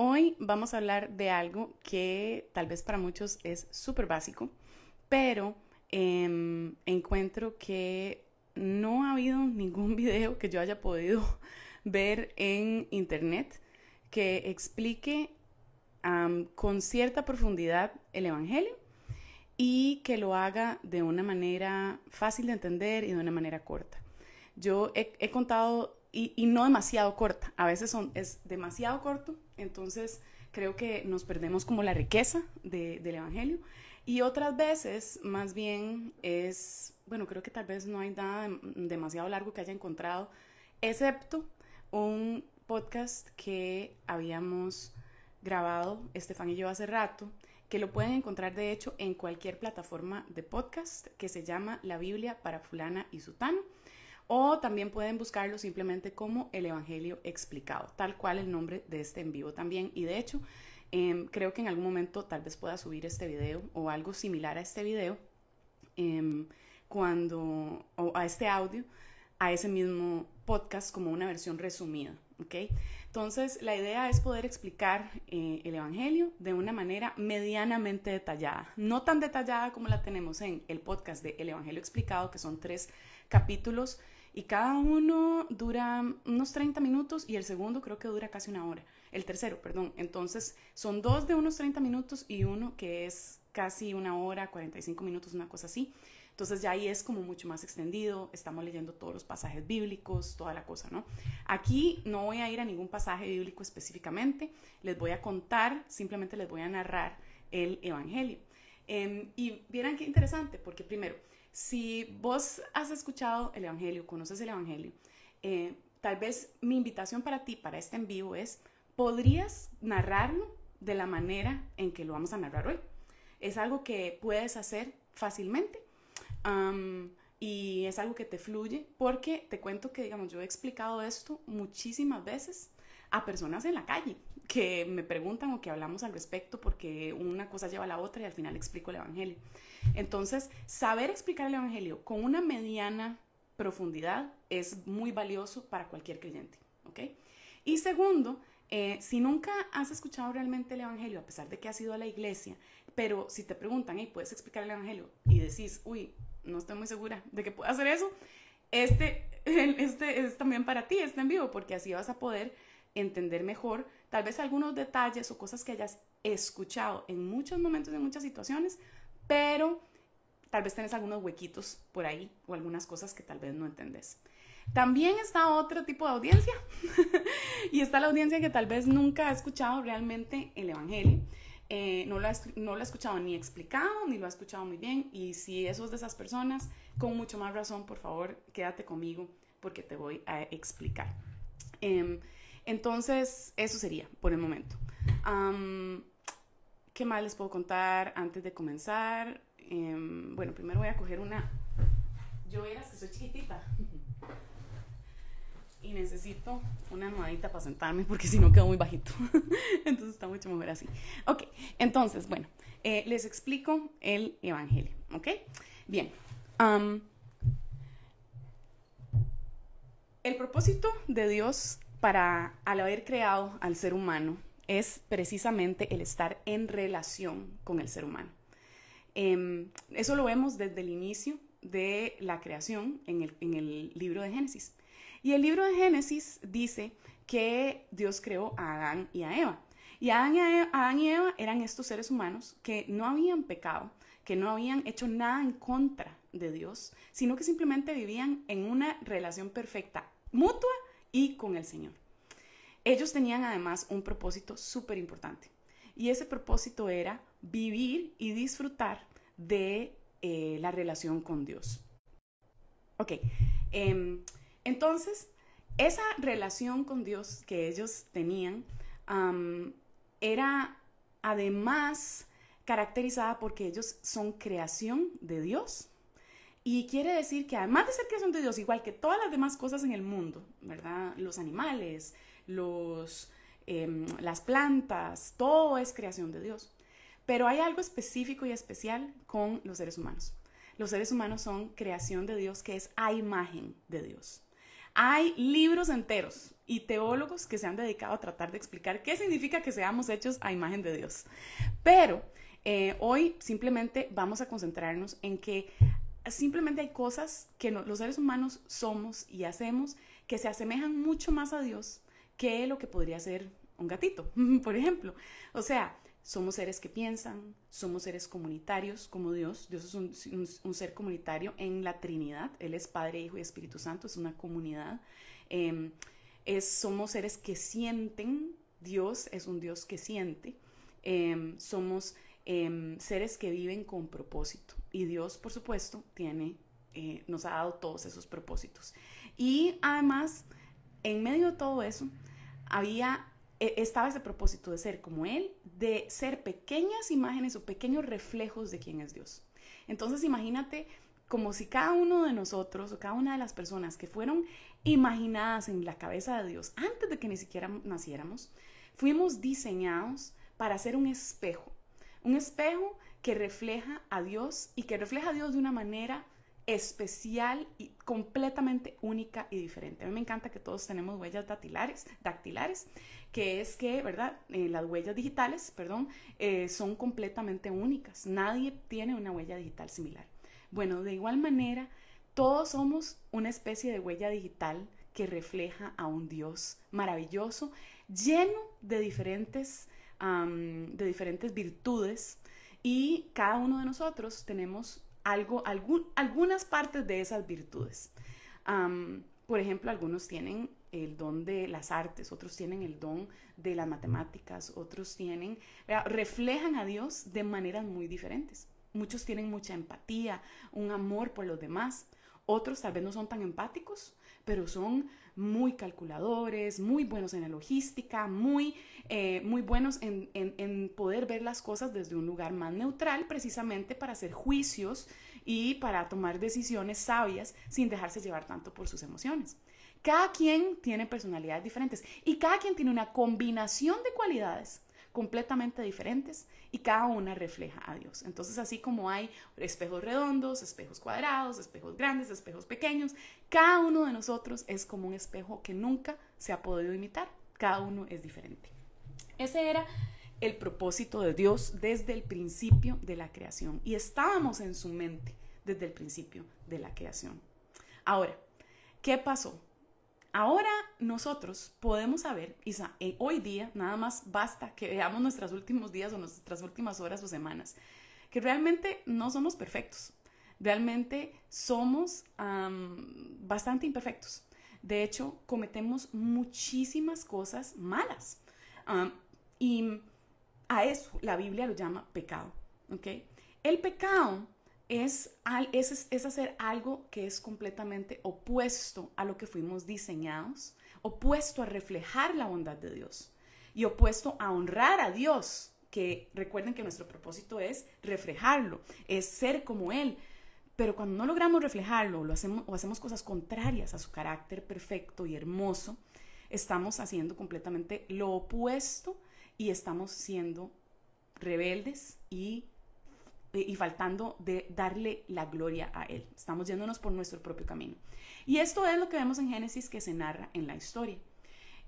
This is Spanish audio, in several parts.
Hoy vamos a hablar de algo que tal vez para muchos es súper básico, pero encuentro que no ha habido ningún video que yo haya podido ver en internet que explique con cierta profundidad el Evangelio y que lo haga de una manera fácil de entender y de una manera corta. Yo he contado, y no demasiado corta, a veces es demasiado corto, entonces creo que nos perdemos como la riqueza del Evangelio, y otras veces más bien bueno, creo que tal vez no hay nada demasiado largo que haya encontrado, excepto un podcast que habíamos grabado Estefan y yo hace rato, que lo pueden encontrar de hecho en cualquier plataforma de podcast, que se llama La Biblia para fulana y sutano, o también pueden buscarlo simplemente como El Evangelio Explicado, tal cual el nombre de este en vivo también. Y de hecho, creo que en algún momento tal vez pueda subir este video o algo similar a este video, o a este audio, a ese mismo podcast como una versión resumida, ¿ok? Entonces, la idea es poder explicar el Evangelio de una manera medianamente detallada, no tan detallada como la tenemos en el podcast de El Evangelio Explicado, que son 3 capítulos y cada uno dura unos 30 minutos y el segundo creo que dura casi una hora, el tercero, perdón. Entonces, son 2 de unos 30 minutos y uno que es casi una hora, 45 minutos, una cosa así. Entonces ya ahí es como mucho más extendido, estamos leyendo todos los pasajes bíblicos, toda la cosa, ¿no? Aquí no voy a ir a ningún pasaje bíblico específicamente, les voy a contar, simplemente les voy a narrar el Evangelio. Y vieran qué interesante, porque primero, si vos has escuchado el Evangelio, conoces el Evangelio, tal vez mi invitación para ti, para este en vivo es, ¿podrías narrarlo de la manera en que lo vamos a narrar hoy? Es algo que puedes hacer fácilmente. Y es algo que te fluye, porque te cuento que, digamos, yo he explicado esto muchísimas veces a personas en la calle que me preguntan o que hablamos al respecto, porque una cosa lleva a la otra y al final explico el Evangelio. Entonces, saber explicar el Evangelio con una mediana profundidad es muy valioso para cualquier creyente, ¿ok? Y segundo, si nunca has escuchado realmente el Evangelio, a pesar de que has ido a la iglesia, pero si te preguntan, hey, ¿puedes explicar el Evangelio? Y decís, uy, no estoy muy segura de que pueda hacer eso, este es también para ti, este en vivo, porque así vas a poder entender mejor tal vez algunos detalles o cosas que hayas escuchado en muchos momentos, en muchas situaciones, pero tal vez tenés algunos huequitos por ahí o algunas cosas que tal vez no entendés. También está otro tipo de audiencia y está la audiencia que tal vez nunca ha escuchado realmente el Evangelio. No lo ha escuchado ni explicado, ni lo ha escuchado muy bien, y si eso es de esas personas, con mucho más razón, por favor, quédate conmigo porque te voy a explicar. Entonces, eso sería por el momento. ¿Qué más les puedo contar antes de comenzar? Bueno, primero voy a coger una... Yo verás que soy chiquitita y necesito una almohadita para sentarme porque si no quedo muy bajito. Entonces está mucho mejor así. Ok, entonces, bueno, les explico el Evangelio, ¿ok? Bien. El propósito de Dios al haber creado al ser humano es precisamente el estar en relación con el ser humano. Eso lo vemos desde el inicio de la creación en el libro de Génesis. Y el libro de Génesis dice que Dios creó a Adán y a Eva. Y Adán y Eva eran estos seres humanos que no habían pecado, que no habían hecho nada en contra de Dios, sino que simplemente vivían en una relación perfecta, mutua y con el Señor. Ellos tenían además un propósito súper importante. Y ese propósito era vivir y disfrutar de la relación con Dios. Ok, entonces, esa relación con Dios que ellos tenían era además caracterizada porque ellos son creación de Dios. Y quiere decir que además de ser creación de Dios, igual que todas las demás cosas en el mundo, ¿verdad? Los animales, las plantas, todo es creación de Dios. Pero hay algo específico y especial con los seres humanos. Los seres humanos son creación de Dios que es a imagen de Dios. Hay libros enteros y teólogos que se han dedicado a tratar de explicar qué significa que seamos hechos a imagen de Dios. Pero hoy simplemente vamos a concentrarnos en que simplemente hay cosas que los seres humanos somos y hacemos que se asemejan mucho más a Dios que lo que podría ser un gatito, por ejemplo. O sea, somos seres que piensan, somos seres comunitarios como Dios. Dios es un ser comunitario en la Trinidad. Él es Padre, Hijo y Espíritu Santo, es una comunidad. Somos seres que sienten. Dios es un Dios que siente. Somos seres que viven con propósito. Y Dios, por supuesto, nos ha dado todos esos propósitos. Y además, en medio de todo eso, estaba ese propósito de ser como Él, de ser pequeñas imágenes o pequeños reflejos de quién es Dios. Entonces imagínate como si cada uno de nosotros o cada una de las personas que fueron imaginadas en la cabeza de Dios antes de que ni siquiera naciéramos, fuimos diseñados para ser un espejo que refleja a Dios y que refleja a Dios de una manera especial y completamente única y diferente. A mí me encanta que todos tenemos huellas dactilares, que es que, ¿verdad? Las huellas digitales, son completamente únicas. Nadie tiene una huella digital similar. Bueno, de igual manera, todos somos una especie de huella digital que refleja a un Dios maravilloso, lleno de diferentes virtudes, y cada uno de nosotros tenemos algunas partes de esas virtudes. Por ejemplo, algunos tienen el don de las artes, otros tienen el don de las matemáticas, otros reflejan a Dios de maneras muy diferentes. Muchos tienen mucha empatía, un amor por los demás. Otros tal vez no son tan empáticos, pero son muy calculadores, muy buenos en la logística, muy buenos en poder ver las cosas desde un lugar más neutral, precisamente para hacer juicios y para tomar decisiones sabias sin dejarse llevar tanto por sus emociones. Cada quien tiene personalidades diferentes y cada quien tiene una combinación de cualidades completamente diferentes y cada una refleja a Dios. Entonces, así como hay espejos redondos, espejos cuadrados, espejos grandes, espejos pequeños, cada uno de nosotros es como un espejo que nunca se ha podido imitar. Cada uno es diferente. Ese era el propósito de Dios desde el principio de la creación y estábamos en su mente desde el principio de la creación. Ahora, ¿qué pasó? Ahora nosotros podemos saber, hoy día nada más basta que veamos nuestros últimos días o nuestras últimas horas o semanas, que realmente no somos perfectos, realmente somos bastante imperfectos. De hecho, cometemos muchísimas cosas malas y a eso la Biblia lo llama pecado, ¿ok? El pecado es hacer algo que es completamente opuesto a lo que fuimos diseñados, opuesto a reflejar la bondad de Dios y opuesto a honrar a Dios, que recuerden que nuestro propósito es reflejarlo, es ser como Él. Pero cuando no logramos reflejarlo o hacemos cosas contrarias a su carácter perfecto y hermoso, estamos haciendo completamente lo opuesto y estamos siendo rebeldes y faltando de darle la gloria a Él. Estamos yéndonos por nuestro propio camino. Y esto es lo que vemos en Génesis que se narra en la historia.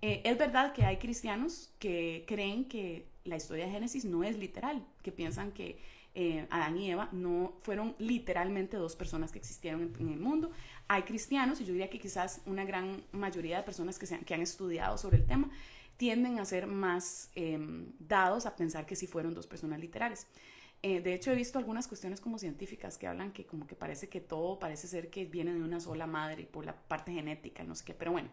Es verdad que hay cristianos que creen que la historia de Génesis no es literal, que piensan que Adán y Eva no fueron literalmente dos personas que existieron en el mundo. Hay cristianos, y yo diría que quizás una gran mayoría de personas que han estudiado sobre el tema, tienden a ser más dados a pensar que sí fueron dos personas literales. De hecho, he visto algunas cuestiones como científicas que hablan que como que parece que todo parece ser que viene de una sola madre por la parte genética, no sé qué, pero bueno,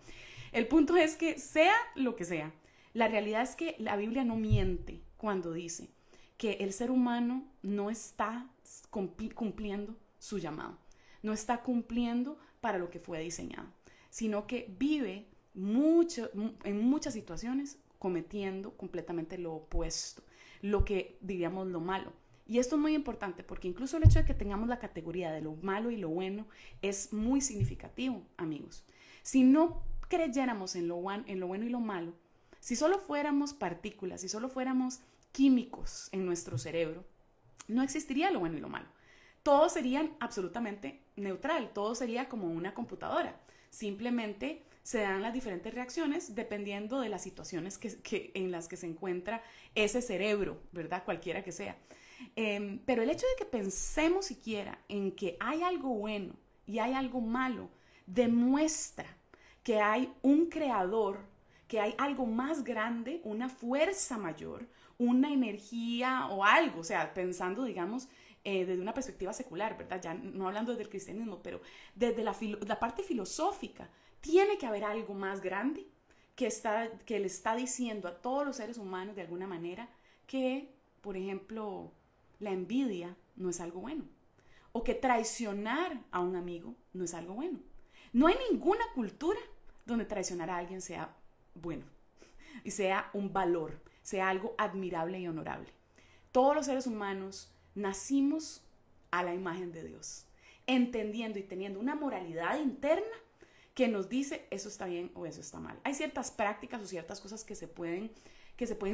el punto es que sea lo que sea, la realidad es que la Biblia no miente cuando dice que el ser humano no está cumpliendo su llamado, no está cumpliendo para lo que fue diseñado, sino que vive en muchas situaciones cometiendo completamente lo opuesto, lo que diríamos lo malo. Y esto es muy importante porque incluso el hecho de que tengamos la categoría de lo malo y lo bueno es muy significativo, amigos. Si no creyéramos en lo bueno y lo malo, si solo fuéramos partículas, si solo fuéramos químicos en nuestro cerebro, no existiría lo bueno y lo malo. Todo sería absolutamente neutral, todo sería como una computadora. Simplemente se dan las diferentes reacciones dependiendo de las situaciones en las que se encuentra ese cerebro, ¿verdad? Cualquiera que sea. Pero el hecho de que pensemos siquiera en que hay algo bueno y hay algo malo, demuestra que hay un creador, que hay algo más grande, una fuerza mayor, una energía o algo, o sea, pensando, digamos, desde una perspectiva secular, ¿verdad? Ya no hablando desde el cristianismo, pero desde la parte filosófica, tiene que haber algo más grande que le está diciendo a todos los seres humanos de alguna manera que, por ejemplo, la envidia no es algo bueno, o que traicionar a un amigo no es algo bueno. No hay ninguna cultura donde traicionar a alguien sea bueno y sea un valor, sea algo admirable y honorable. Todos los seres humanos nacimos a la imagen de Dios, entendiendo y teniendo una moralidad interna que nos dice eso está bien o eso está mal. Hay ciertas prácticas o ciertas cosas que se pueden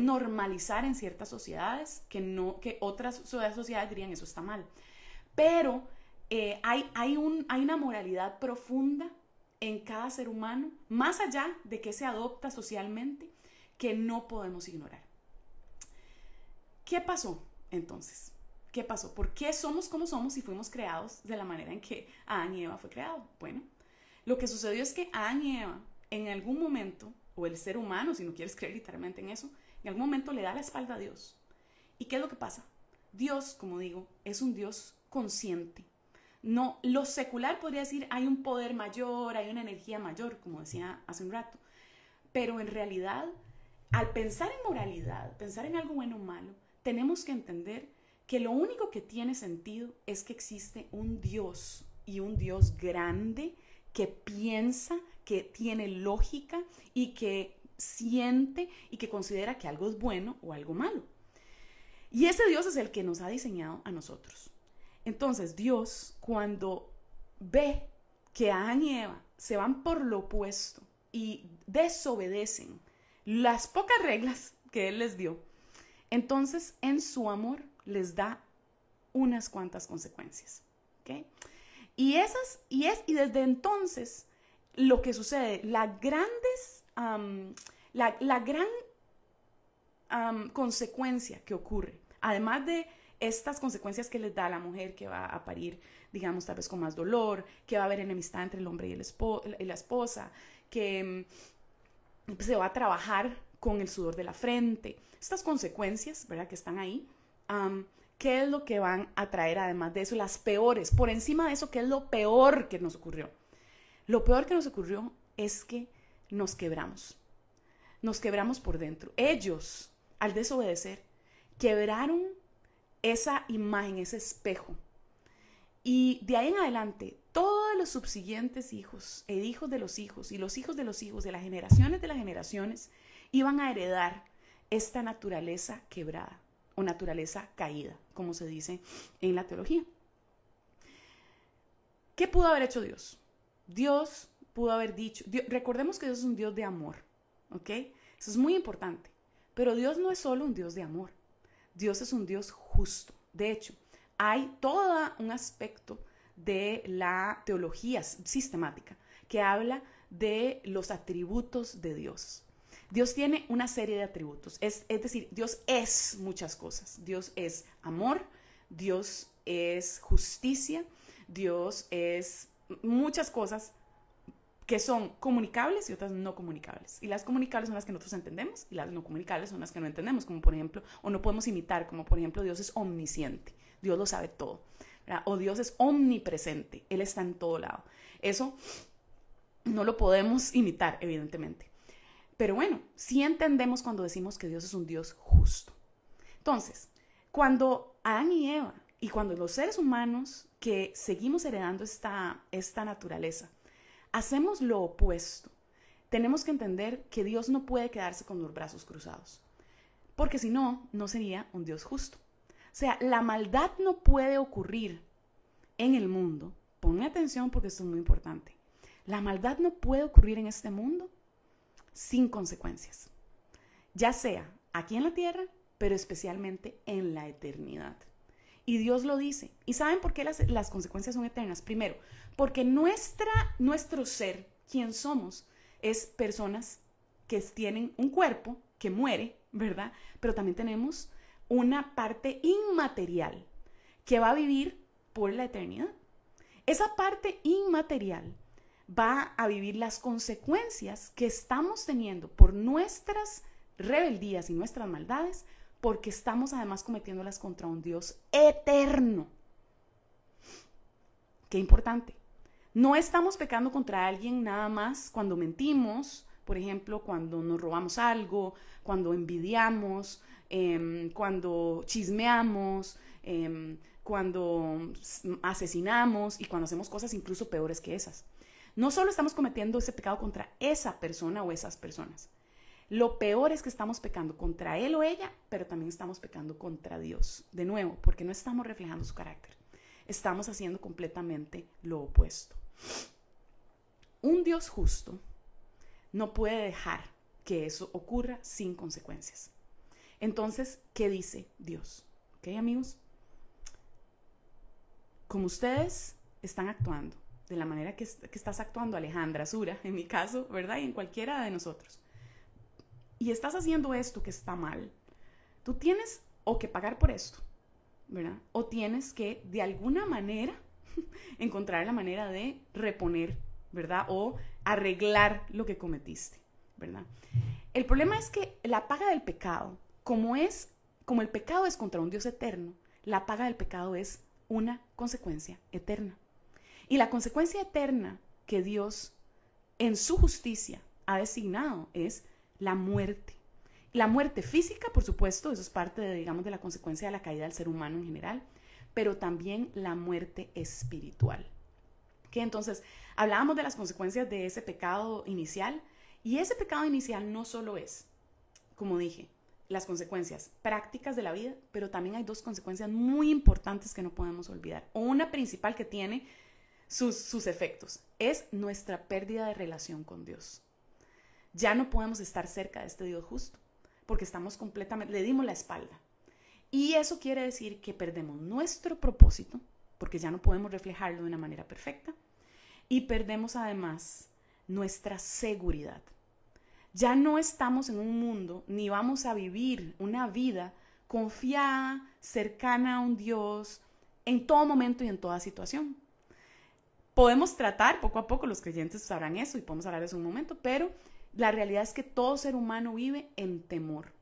normalizar en ciertas sociedades que otras sociedades dirían eso está mal. Pero hay una moralidad profunda en cada ser humano, más allá de que se adopta socialmente, que no podemos ignorar. ¿Qué pasó entonces? ¿Qué pasó? ¿Por qué somos como somos y fuimos creados de la manera en que Adán y Eva fue creado? Bueno, lo que sucedió es que Adán y Eva en algún momento, o el ser humano, si no quieres creer literalmente en eso, en algún momento le da la espalda a Dios. ¿Y qué es lo que pasa? Dios, como digo, es un Dios consciente. No, lo secular podría decir hay un poder mayor, hay una energía mayor, como decía hace un rato. Pero en realidad, al pensar en moralidad, pensar en algo bueno o malo, tenemos que entender que lo único que tiene sentido es que existe un Dios, y un Dios grande, que piensa, que tiene lógica y que siente y que considera que algo es bueno o algo malo. Y ese Dios es el que nos ha diseñado a nosotros. Entonces Dios, cuando ve que Adán y Eva se van por lo opuesto y desobedecen las pocas reglas que Él les dio, entonces en su les da unas cuantas consecuencias. ¿Okay? Y desde entonces lo que sucede, la gran consecuencia que ocurre, además de estas consecuencias que les da a la mujer que va a parir, digamos, tal vez con más dolor, que va a haber enemistad entre el hombre y la esposa, que se va a trabajar con el sudor de la frente, estas consecuencias, ¿verdad?, que están ahí, ¿qué es lo que van a traer además de eso? Las peores, por encima de eso, ¿qué es lo peor que nos ocurrió? Lo peor que nos ocurrió es que nos quebramos por dentro. Ellos, al desobedecer, quebraron esa imagen, ese espejo. Y de ahí en adelante, todos los subsiguientes hijos, hijos de los hijos, y los hijos de los hijos, de las generaciones, iban a heredar esta naturaleza quebrada, o naturaleza caída, como se dice en la teología. ¿Qué pudo haber hecho Dios? Dios pudo haber dicho, recordemos que Dios es un Dios de amor, ¿ok? Eso es muy importante, pero Dios no es solo un Dios de amor, Dios es un Dios justo. De hecho, hay todo un aspecto de la teología sistemática que habla de los atributos de Dios. Dios tiene una serie de atributos, es decir, Dios es muchas cosas. Dios es amor, Dios es justicia, Dios es muchas cosas que son comunicables y otras no comunicables. Y las comunicables son las que nosotros entendemos y las no comunicables son las que no entendemos, como por ejemplo, o no podemos imitar, como por ejemplo Dios es omnisciente, Dios lo sabe todo, ¿verdad? O Dios es omnipresente, Él está en todo lado. Eso no lo podemos imitar, evidentemente. Pero bueno, sí entendemos cuando decimos que Dios es un Dios justo. Entonces, cuando Adán y Eva y cuando los seres humanos que seguimos heredando esta naturaleza, hacemos lo opuesto, tenemos que entender que Dios no puede quedarse con los brazos cruzados, porque si no, no sería un Dios justo. O sea, la maldad no puede ocurrir en el mundo. Ponme atención porque esto es muy importante. La maldad no puede ocurrir en este mundo sin consecuencias, ya sea aquí en la tierra, pero especialmente en la eternidad. Y Dios lo dice. ¿Y saben por qué las consecuencias son eternas? Primero, porque nuestro ser, quién somos es personas que tienen un cuerpo que muere, ¿verdad? Pero también tenemos una parte inmaterial que va a vivir por la eternidad. Esa parte inmaterial va a vivir las consecuencias que estamos teniendo por nuestras rebeldías y nuestras maldades, porque estamos además cometiéndolas contra un Dios eterno. Qué importante. No estamos pecando contra alguien nada más cuando mentimos, por ejemplo, cuando nos robamos algo, cuando envidiamos, cuando chismeamos, cuando asesinamos y cuando hacemos cosas incluso peores que esas. No solo estamos cometiendo ese pecado contra esa persona o esas personas. Lo peor es que estamos pecando contra él o ella, pero también estamos pecando contra Dios. De nuevo, porque no estamos reflejando su carácter. Estamos haciendo completamente lo opuesto. Un Dios justo no puede dejar que eso ocurra sin consecuencias. Entonces, ¿qué dice Dios? ¿Ok, amigos? Como ustedes están actuando, de la manera que estás actuando, Alejandra, Sura, en mi caso, ¿verdad? Y en cualquiera de nosotros. Y estás haciendo esto que está mal, tú tienes o que pagar por esto, ¿verdad? O tienes que, de alguna manera, encontrar la manera de reponer, ¿verdad? O arreglar lo que cometiste, ¿verdad? El problema es que la paga del pecado, como el pecado es contra un Dios eterno, la paga del pecado es una consecuencia eterna. Y la consecuencia eterna que Dios, en su justicia, ha designado es la muerte. La muerte física, por supuesto, eso es parte de, digamos, de la consecuencia de la caída del ser humano en general, pero también la muerte espiritual. ¿Okay? Entonces, hablábamos de las consecuencias de ese pecado inicial, y ese pecado inicial no solo es, como dije, las consecuencias prácticas de la vida, pero también hay dos consecuencias muy importantes que no podemos olvidar. O una principal que tiene sus efectos, es nuestra pérdida de relación con Dios. Ya no podemos estar cerca de este Dios justo, porque estamos completamente, le dimos la espalda. Y eso quiere decir que perdemos nuestro propósito, porque ya no podemos reflejarlo de una manera perfecta, y perdemos además nuestra seguridad. Ya no estamos en un mundo, ni vamos a vivir una vida confiada, cercana a un Dios, en todo momento y en toda situación. Podemos tratar, poco a poco, los creyentes sabrán eso y podemos hablar de eso en un momento, pero la realidad es que todo ser humano vive en temor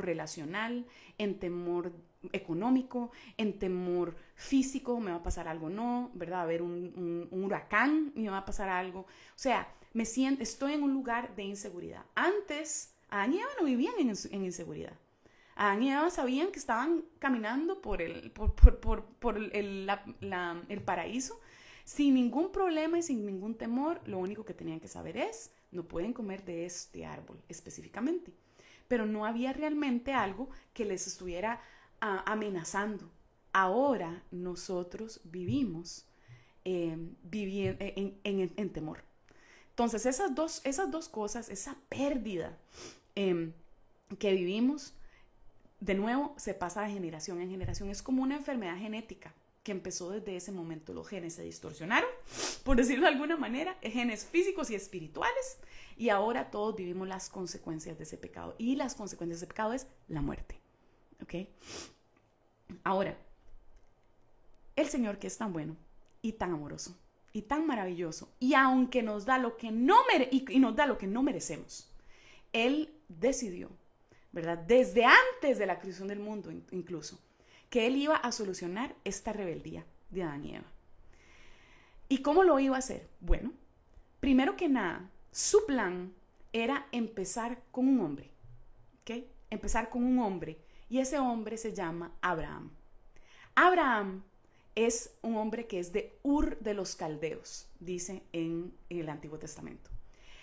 relacional, en temor económico, en temor físico, me va a pasar algo o no, ¿verdad? Va a haber un huracán y me va a pasar algo. O sea, estoy en un lugar de inseguridad. Antes, Adán y Eva no vivían en inseguridad. Adán y Eva sabían que estaban caminando por el paraíso sin ningún problema y sin ningún temor. Lo único que tenían que saber es, no pueden comer de este árbol específicamente. Pero no había realmente algo que les estuviera amenazando. Ahora nosotros vivimos en temor. Entonces esas dos cosas, esa pérdida que vivimos, de nuevo se pasa de generación en generación. Es como una enfermedad genética que empezó desde ese momento. Los genes se distorsionaron, por decirlo de alguna manera, genes físicos y espirituales, y ahora todos vivimos las consecuencias de ese pecado. Y las consecuencias de ese pecado es la muerte. ¿Ok? Ahora, el Señor, que es tan bueno y tan amoroso y tan maravilloso, y aunque nos da lo que nos da lo que no merecemos, Él decidió, ¿verdad? Desde antes de la creación del mundo incluso, que Él iba a solucionar esta rebeldía de Adán y Eva. ¿Y cómo lo iba a hacer? Bueno, primero que nada, su plan era empezar con un hombre, ¿ok? Empezar con un hombre, y ese hombre se llama Abraham. Abraham es un hombre que es de Ur de los Caldeos, dice en el Antiguo Testamento.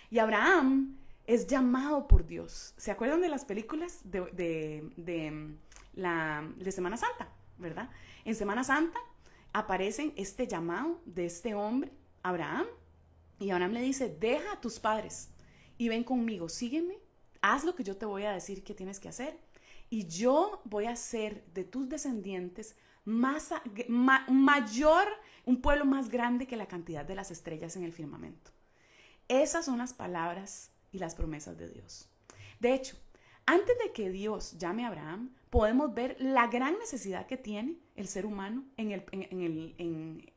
Y Abraham es llamado por Dios. ¿Se acuerdan de las películas de Semana Santa, verdad? En Semana Santa aparecen este llamado de este hombre, Abraham, y Abraham le dice, deja a tus padres y ven conmigo, sígueme, haz lo que yo te voy a decir que tienes que hacer, y yo voy a hacer de tus descendientes un pueblo más grande que la cantidad de las estrellas en el firmamento. Esas son las palabras y las promesas de Dios. De hecho, antes de que Dios llame a Abraham, podemos ver la gran necesidad que tiene el ser humano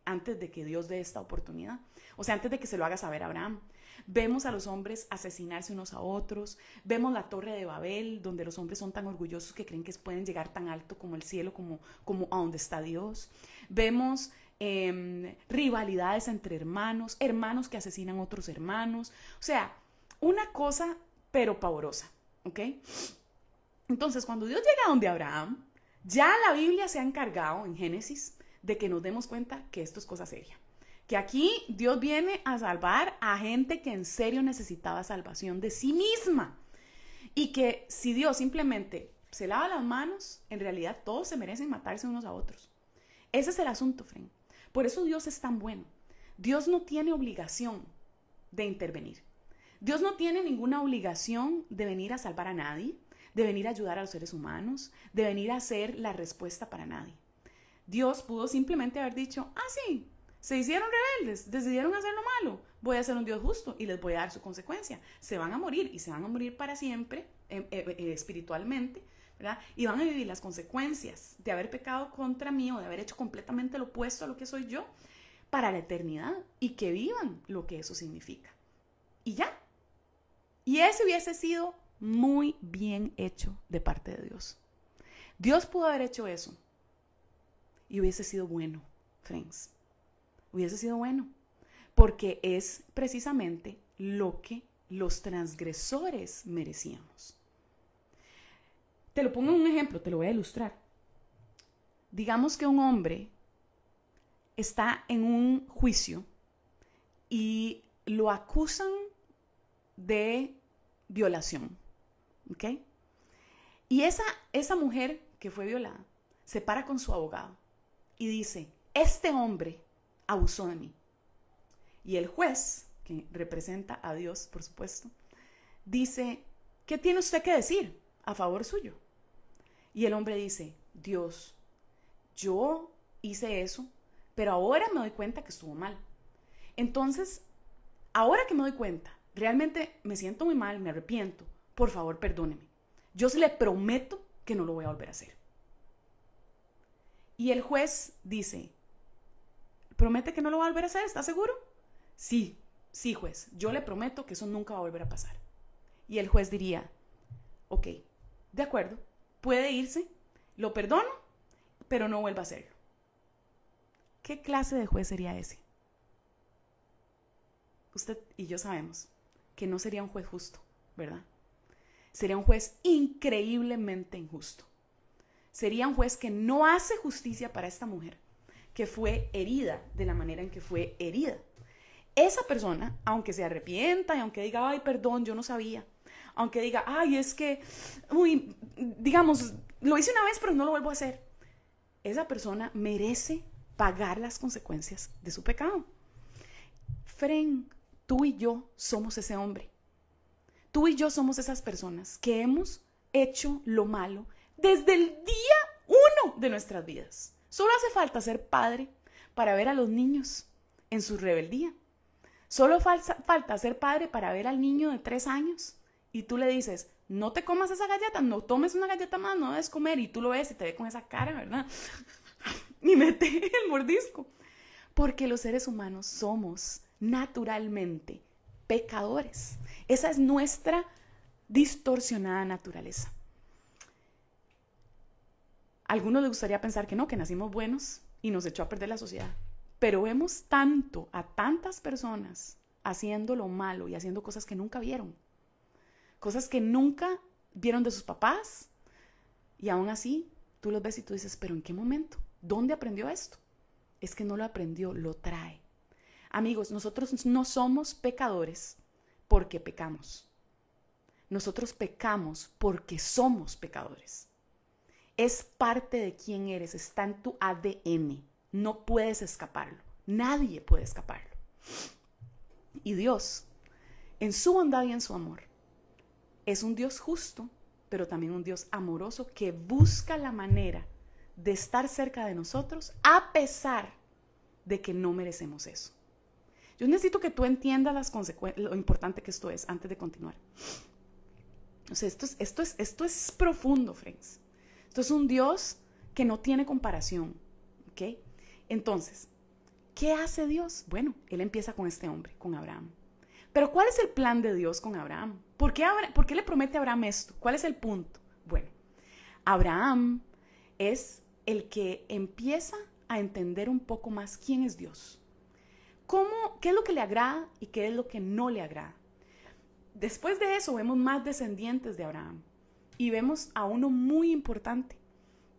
antes de que Dios dé esta oportunidad. O sea, antes de que se lo haga saber a Abraham. Vemos a los hombres asesinarse unos a otros, vemos la Torre de Babel, donde los hombres son tan orgullosos que creen que pueden llegar tan alto como el cielo, como a donde está Dios. Vemos rivalidades entre hermanos, hermanos que asesinan a otros hermanos. O sea, una cosa pero pavorosa, ¿ok? Entonces, cuando Dios llega a donde Abraham, ya la Biblia se ha encargado en Génesis de que nos demos cuenta que esto es cosa seria. Que aquí Dios viene a salvar a gente que en serio necesitaba salvación de sí misma. Y que si Dios simplemente se lava las manos, en realidad todos se merecen matarse unos a otros. Ese es el asunto, friend. Por eso Dios es tan bueno. Dios no tiene obligación de intervenir. Dios no tiene ninguna obligación de venir a salvar a nadie, de venir a ayudar a los seres humanos, de venir a ser la respuesta para nadie. Dios pudo simplemente haber dicho, sí, se hicieron rebeldes, decidieron hacer lo malo, voy a ser un Dios justo y les voy a dar su consecuencia. Se van a morir y se van a morir para siempre espiritualmente, ¿verdad? Y van a vivir las consecuencias de haber pecado contra mí o de haber hecho completamente lo opuesto a lo que soy yo para la eternidad y que vivan lo que eso significa. Y ya. Y eso hubiese sido muy bien hecho de parte de Dios. Dios pudo haber hecho eso y hubiese sido bueno, friends. Hubiese sido bueno, porque es precisamente lo que los transgresores merecíamos. Te lo pongo en un ejemplo, te lo voy a ilustrar. Digamos que un hombre está en un juicio y lo acusan de violación, ¿ok? Y esa mujer que fue violada se para con su abogado y dice, este hombre abusó de mí. Y el juez, que representa a Dios, por supuesto, dice, ¿qué tiene usted que decir a favor suyo? Y el hombre dice, Dios, yo hice eso, pero ahora me doy cuenta que estuvo mal. Entonces, ahora que me doy cuenta, realmente me siento muy mal, me arrepiento, por favor, perdóneme. Yo se le prometo que no lo voy a volver a hacer. Y el juez dice, ¿promete que no lo va a volver a hacer? ¿Está seguro? Sí, juez, yo le prometo que eso nunca va a volver a pasar. Y el juez diría, ok, de acuerdo, puede irse, lo perdono, pero no vuelva a hacerlo. ¿Qué clase de juez sería ese? Usted y yo sabemos que no sería un juez justo, ¿verdad? Sería un juez increíblemente injusto. Sería un juez que no hace justicia para esta mujer, que fue herida de la manera en que fue herida. Esa persona, aunque se arrepienta y aunque diga, ay, perdón, yo no sabía, aunque diga, ay, es que, digamos, lo hice una vez, pero no lo vuelvo a hacer, esa persona merece pagar las consecuencias de su pecado. Friend, tú y yo somos ese hombre. Tú y yo somos esas personas que hemos hecho lo malo desde el día 1 de nuestras vidas. Solo hace falta ser padre para ver a los niños en su rebeldía. Solo falta ser padre para ver al niño de 3 años y tú le dices, no te comas esa galleta, no tomes una galleta más, no debes comer, y tú lo ves y te ve con esa cara, ¿verdad? Y mete el mordisco. Porque los seres humanos somos naturalmente pecadores. Esa es nuestra distorsionada naturaleza. A algunos les gustaría pensar que no, que nacimos buenos y nos echó a perder la sociedad. Pero vemos tanto a tantas personas haciendo lo malo y haciendo cosas que nunca vieron. Cosas que nunca vieron de sus papás. Y aún así, tú los ves y tú dices, ¿pero en qué momento? ¿Dónde aprendió esto? Es que no lo aprendió, lo trae. Amigos, nosotros no somos pecadores porque pecamos. Nosotros pecamos porque somos pecadores. Es parte de quién eres, está en tu ADN. No puedes escaparlo. Nadie puede escaparlo. Y Dios, en su bondad y en su amor, es un Dios justo, pero también un Dios amoroso que busca la manera de estar cerca de nosotros a pesar de que no merecemos eso. Yo necesito que tú entiendas las consecuencias, lo importante que esto es, antes de continuar. O sea, esto es profundo, friends. Esto es un Dios que no tiene comparación, ¿ok? Entonces, ¿qué hace Dios? Bueno, Él empieza con este hombre, con Abraham. Pero ¿cuál es el plan de Dios con Abraham? ¿Por qué le promete a Abraham esto? ¿Cuál es el punto? Bueno, Abraham es el que empieza a entender un poco más quién es Dios. ¿Qué es lo que le agrada y qué es lo que no le agrada? Después de eso vemos más descendientes de Abraham y vemos a uno muy importante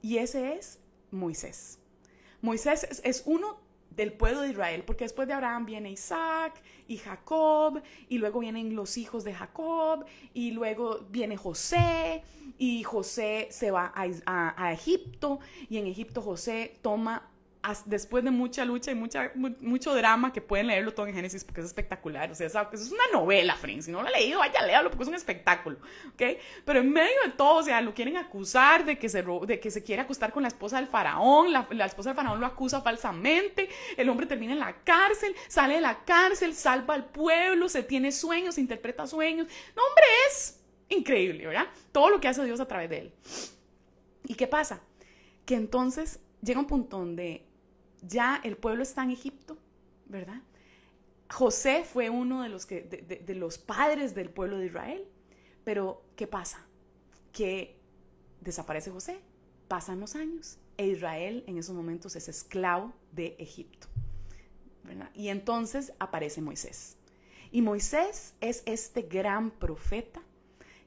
y ese es Moisés. Moisés es uno del pueblo de Israel, porque después de Abraham viene Isaac y Jacob, y luego vienen los hijos de Jacob, y luego viene José, y José se va a Egipto, y en Egipto José toma, después de mucha lucha y mucho drama, que pueden leerlo todo en Génesis porque es espectacular, o sea, eso es una novela, friends, si no lo ha leído, vaya, léalo porque es un espectáculo, ¿ok? Pero en medio de todo, o sea, lo quieren acusar de que se quiere acostar con la esposa del faraón, la esposa del faraón lo acusa falsamente, el hombre termina en la cárcel, sale de la cárcel, salva al pueblo, se tiene sueños, se interpreta sueños, no, hombre, es increíble, ¿verdad? Todo lo que hace Dios a través de él. ¿Y qué pasa? Que entonces llega un punto donde ya el pueblo está en Egipto, ¿verdad? José fue uno de los padres del pueblo de Israel, pero ¿qué pasa? Que desaparece José, pasan los años e Israel en esos momentos es esclavo de Egipto, ¿verdad? Y entonces aparece Moisés. Y Moisés es este gran profeta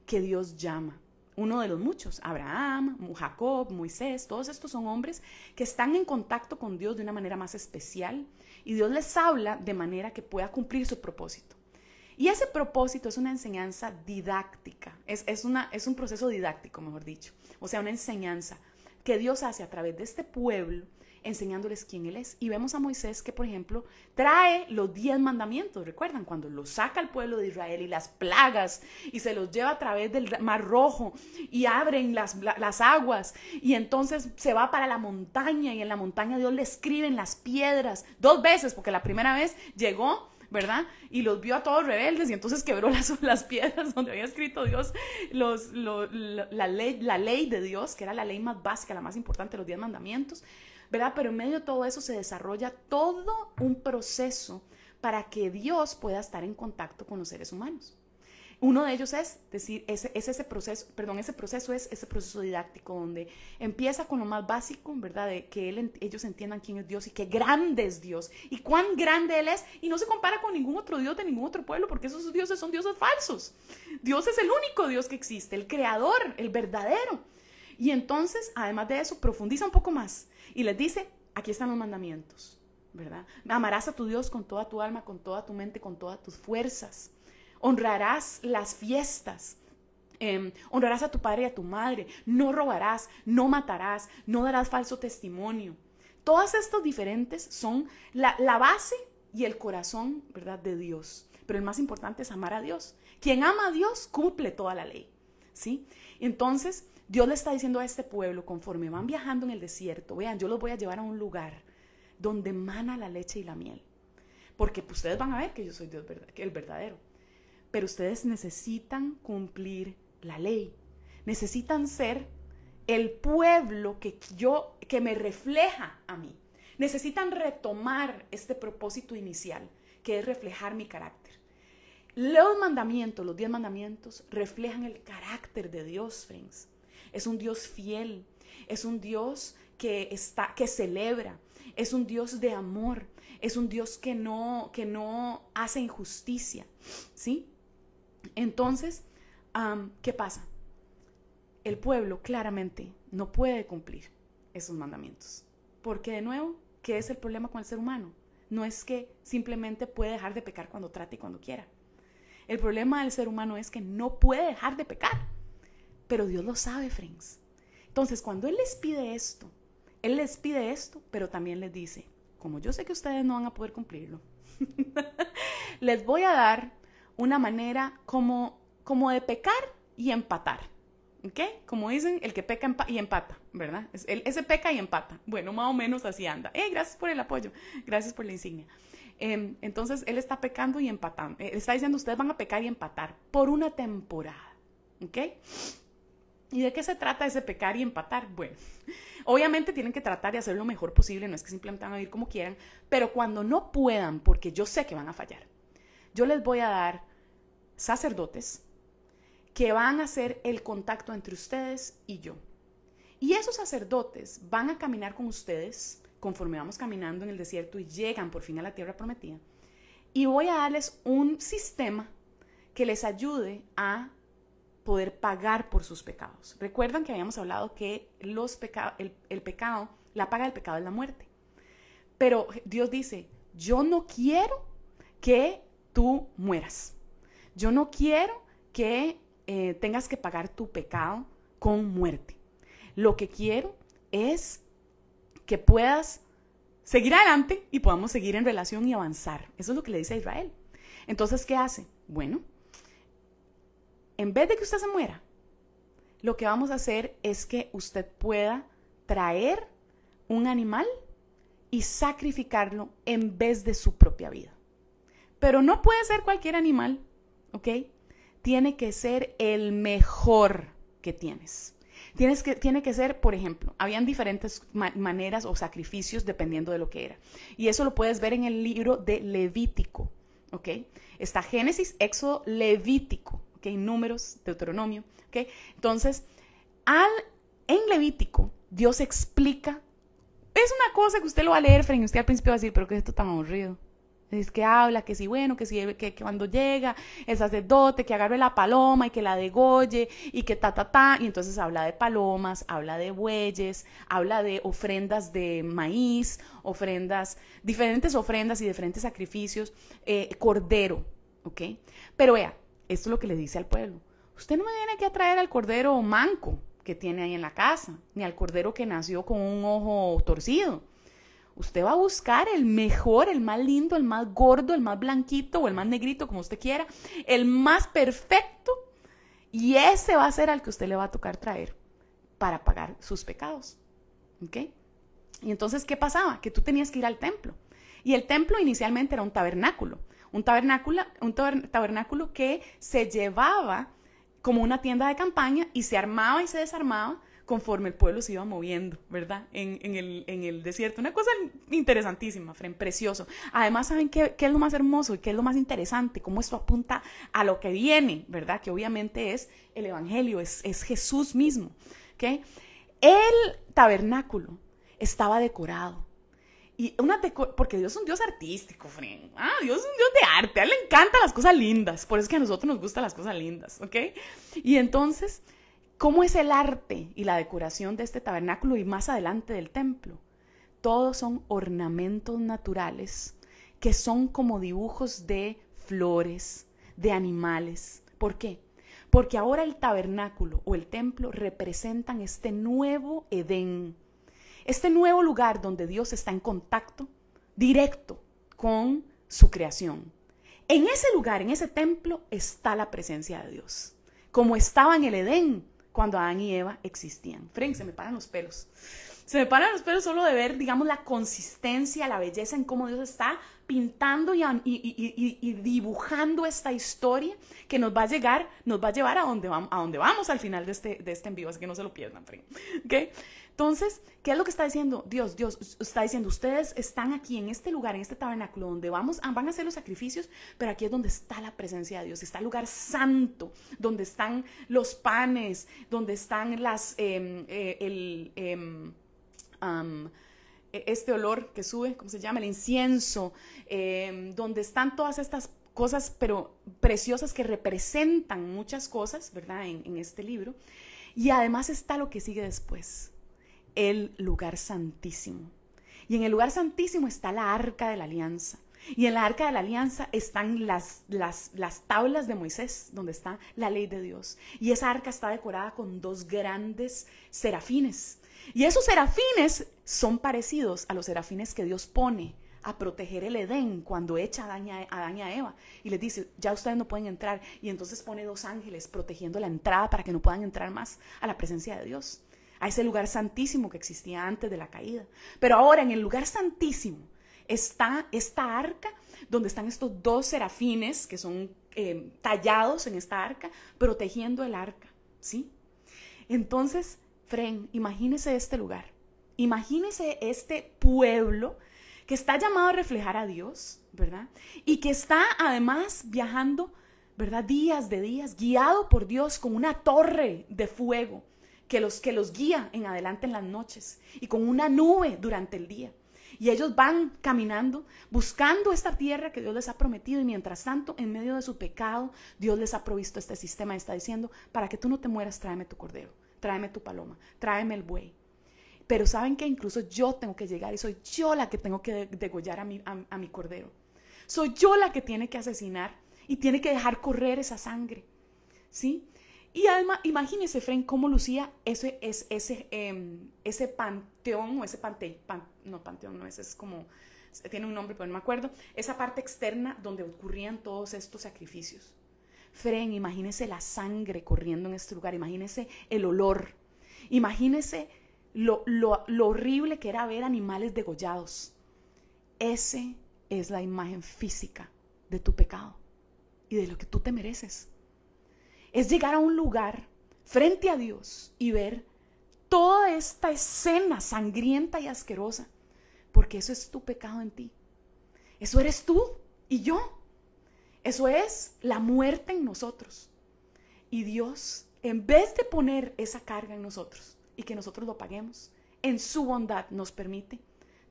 que Dios llama. Uno de los muchos, Abraham, Jacob, Moisés, todos estos son hombres que están en contacto con Dios de una manera más especial y Dios les habla de manera que pueda cumplir su propósito. Y ese propósito es una enseñanza didáctica, es un proceso didáctico, mejor dicho, o sea, una enseñanza que Dios hace a través de este pueblo, enseñándoles quién Él es. Y vemos a Moisés que, por ejemplo, trae los 10 mandamientos, ¿recuerdan? Cuando los saca al pueblo de Israel y las plagas y se los lleva a través del Mar Rojo y abren las aguas y entonces se va para la montaña y en la montaña Dios le escribe en las piedras 2 veces, porque la primera vez llegó, ¿verdad? Y los vio a todos rebeldes y entonces quebró las piedras donde había escrito Dios la ley de Dios, que era la ley más básica, la más importante, los 10 mandamientos, ¿verdad? Pero en medio de todo eso se desarrolla todo un proceso para que Dios pueda estar en contacto con los seres humanos. Uno de ellos es decir, ese proceso es ese proceso didáctico donde empieza con lo más básico, ¿verdad? De que ellos entiendan quién es Dios y qué grande es Dios y cuán grande Él es, y no se compara con ningún otro Dios de ningún otro pueblo, porque esos dioses son dioses falsos. Dios es el único Dios que existe, el creador, el verdadero. Y entonces, además de eso, profundiza un poco más y les dice, aquí están los mandamientos, ¿verdad? Amarás a tu Dios con toda tu alma, con toda tu mente, con todas tus fuerzas. Honrarás las fiestas, honrarás a tu padre y a tu madre, no robarás, no matarás, no darás falso testimonio. Todas estas diferentes son la base y el corazón, ¿verdad?, de Dios. Pero el más importante es amar a Dios. Quien ama a Dios cumple toda la ley, ¿sí? Entonces, Dios le está diciendo a este pueblo, conforme van viajando en el desierto, vean, yo los voy a llevar a un lugar donde mana la leche y la miel. Porque pues, ustedes van a ver que yo soy Dios, el verdadero. Pero ustedes necesitan cumplir la ley. Necesitan ser el pueblo que me refleja a mí. Necesitan retomar este propósito inicial, que es reflejar mi carácter. Los mandamientos, los 10 mandamientos, reflejan el carácter de Dios, friends. Es un Dios fiel, es un Dios que celebra, es un Dios de amor, es un Dios que no hace injusticia, ¿sí? Entonces, ¿qué pasa? El pueblo claramente no puede cumplir esos mandamientos. Porque de nuevo, ¿qué es el problema con el ser humano? No es que simplemente puede dejar de pecar cuando trate y cuando quiera. El problema del ser humano es que no puede dejar de pecar. Pero Dios lo sabe, friends. Entonces, cuando Él les pide esto, pero también les dice, como yo sé que ustedes no van a poder cumplirlo, les voy a dar una manera como de pecar y empatar, ¿ok? Como dicen, el que peca y empata, ¿verdad? Ese peca y empata. Bueno, más o menos así anda. Gracias por el apoyo, gracias por la insignia. Entonces él está pecando y empatando. Está diciendo, ustedes van a pecar y empatar por una temporada. ¿Ok? ¿Y de qué se trata ese pecar y empatar? Bueno, obviamente tienen que tratar de hacer lo mejor posible, no es que simplemente van a vivir como quieran, pero cuando no puedan, porque yo sé que van a fallar, yo les voy a dar sacerdotes que van a hacer el contacto entre ustedes y yo. Y esos sacerdotes van a caminar con ustedes conforme vamos caminando en el desierto y llegan por fin a la tierra prometida. Y voy a darles un sistema que les ayude a poder pagar por sus pecados. Recuerdan que habíamos hablado que el pecado, la paga del pecado es la muerte. Pero Dios dice, yo no quiero que tú mueras. Yo no quiero que tengas que pagar tu pecado con muerte. Lo que quiero es que puedas seguir adelante y podamos seguir en relación y avanzar. Eso es lo que le dice a Israel. Entonces, ¿qué hace? Bueno, en vez de que usted se muera, lo que vamos a hacer es que usted pueda traer un animal y sacrificarlo en vez de su propia vida. Pero no puede ser cualquier animal, ¿ok? Tiene que ser el mejor que tienes. Tiene que ser, por ejemplo, habían diferentes maneras o sacrificios dependiendo de lo que era. Y eso lo puedes ver en el libro de Levítico, ¿ok? Está Génesis, Éxodo, Levítico. ¿Okay? Números, Deuteronomio, ¿okay? Entonces, en Levítico, Dios explica, es una cosa que usted lo va a leer, Fren, y usted al principio va a decir, pero ¿qué es esto tan aburrido? Es que habla, que sí, bueno, que cuando llega el sacerdote, que agarre la paloma y que la degolle, y que y entonces habla de palomas, habla de bueyes, habla de ofrendas de maíz, diferentes ofrendas y diferentes sacrificios, cordero, ¿ok? Pero vea, esto es lo que le dice al pueblo. Usted no me viene aquí a traer al cordero manco que tiene ahí en la casa, ni al cordero que nació con un ojo torcido. Usted va a buscar el mejor, el más lindo, el más gordo, el más blanquito o el más negrito, como usted quiera, el más perfecto, y ese va a ser al que usted le va a tocar traer para pagar sus pecados. ¿Ok? Y entonces, ¿qué pasaba? Que tú tenías que ir al templo. Y el templo inicialmente era un tabernáculo. Un tabernáculo que se llevaba como una tienda de campaña y se armaba y se desarmaba conforme el pueblo se iba moviendo, ¿verdad? En el desierto. Una cosa interesantísima, Fren, precioso. Además, ¿saben qué es lo más hermoso y qué es lo más interesante? Cómo esto apunta a lo que viene, ¿verdad? Que obviamente es el Evangelio, es Jesús mismo, ¿ok? El tabernáculo estaba decorado. Y porque Dios es un Dios artístico, Fren. Dios es un Dios de arte. A él le encantan las cosas lindas. Por eso es que a nosotros nos gustan las cosas lindas, ¿ok? Y entonces, ¿cómo es el arte y la decoración de este tabernáculo y más adelante del templo? Todos son ornamentos naturales que son como dibujos de flores, de animales. ¿Por qué? Porque ahora el tabernáculo o el templo representan este nuevo Edén. Este nuevo lugar donde Dios está en contacto directo con su creación. En ese lugar, en ese templo, está la presencia de Dios. Como estaba en el Edén cuando Adán y Eva existían. Fren, se me paran los pelos. Se me paran los pelos solo de ver, digamos, la consistencia, la belleza en cómo Dios está pintando y dibujando esta historia que nos va a llevar a donde vamos al final de este en vivo, así que no se lo pierdan, Fren. ¿Okay? Entonces, ¿qué es lo que está diciendo Dios? Dios está diciendo, ustedes están aquí en este lugar, en este tabernáculo, donde van a hacer los sacrificios, pero aquí es donde está la presencia de Dios, está el lugar santo, donde están los panes, donde están este olor que sube, ¿cómo se llama? El incienso, donde están todas estas cosas, pero preciosas que representan muchas cosas, ¿verdad? En este libro. Y además está lo que sigue después. El lugar santísimo. Y en el lugar santísimo está la arca de la alianza. Y en la arca de la alianza están las tablas de Moisés, donde está la ley de Dios. Y esa arca está decorada con 2 grandes serafines. Y esos serafines son parecidos a los serafines que Dios pone a proteger el Edén cuando echa a Adán y a Eva. Y les dice, ya ustedes no pueden entrar. Y entonces pone 2 ángeles protegiendo la entrada para que no puedan entrar más a la presencia de Dios. A ese lugar santísimo que existía antes de la caída. Pero ahora en el lugar santísimo está esta arca donde están estos dos serafines que son tallados en esta arca, protegiendo el arca, ¿sí? Entonces, Fren, imagínese este lugar, imagínese este pueblo que está llamado a reflejar a Dios, ¿verdad? Y que está además viajando, ¿verdad? Días de días, guiado por Dios con una torre de fuego que los guía en adelante en las noches y con una nube durante el día. Y ellos van caminando, buscando esta tierra que Dios les ha prometido, y mientras tanto, en medio de su pecado, Dios les ha provisto este sistema y está diciendo, para que tú no te mueras, tráeme tu cordero, tráeme tu paloma, tráeme el buey. Pero ¿saben qué? Incluso yo tengo que llegar y soy yo la que tengo que degollar a mi cordero. Soy yo la que tiene que asesinar y tiene que dejar correr esa sangre, ¿sí? Y además, imagínense, Fren, cómo lucía ese panteón, o ese panteón, no, ese es como, tiene un nombre, pero no me acuerdo, esa parte externa donde ocurrían todos estos sacrificios. Fren, imagínense la sangre corriendo en este lugar, imagínense el olor, imagínense lo horrible que era ver animales degollados. Esa es la imagen física de tu pecado y de lo que tú te mereces. Es llegar a un lugar frente a Dios y ver toda esta escena sangrienta y asquerosa, porque eso es tu pecado en ti. Eso eres tú y yo. Eso es la muerte en nosotros. Y Dios, en vez de poner esa carga en nosotros y que nosotros lo paguemos, en su bondad nos permite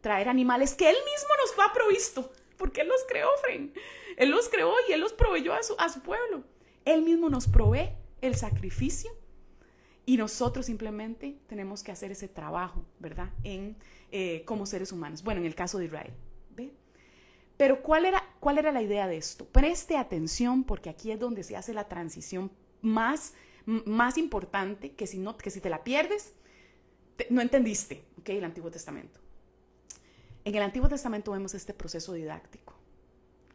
traer animales que Él mismo nos ha provisto, porque Él los creó, Fren. Él los creó y Él los proveyó a su pueblo. Él mismo nos provee el sacrificio y nosotros simplemente tenemos que hacer ese trabajo, ¿verdad? Como seres humanos. Bueno, en el caso de Israel, ¿ve? Pero ¿cuál era la idea de esto? Preste atención, porque aquí es donde se hace la transición más importante, que si te la pierdes, no entendiste, ¿ok? El Antiguo Testamento. En el Antiguo Testamento vemos este proceso didáctico,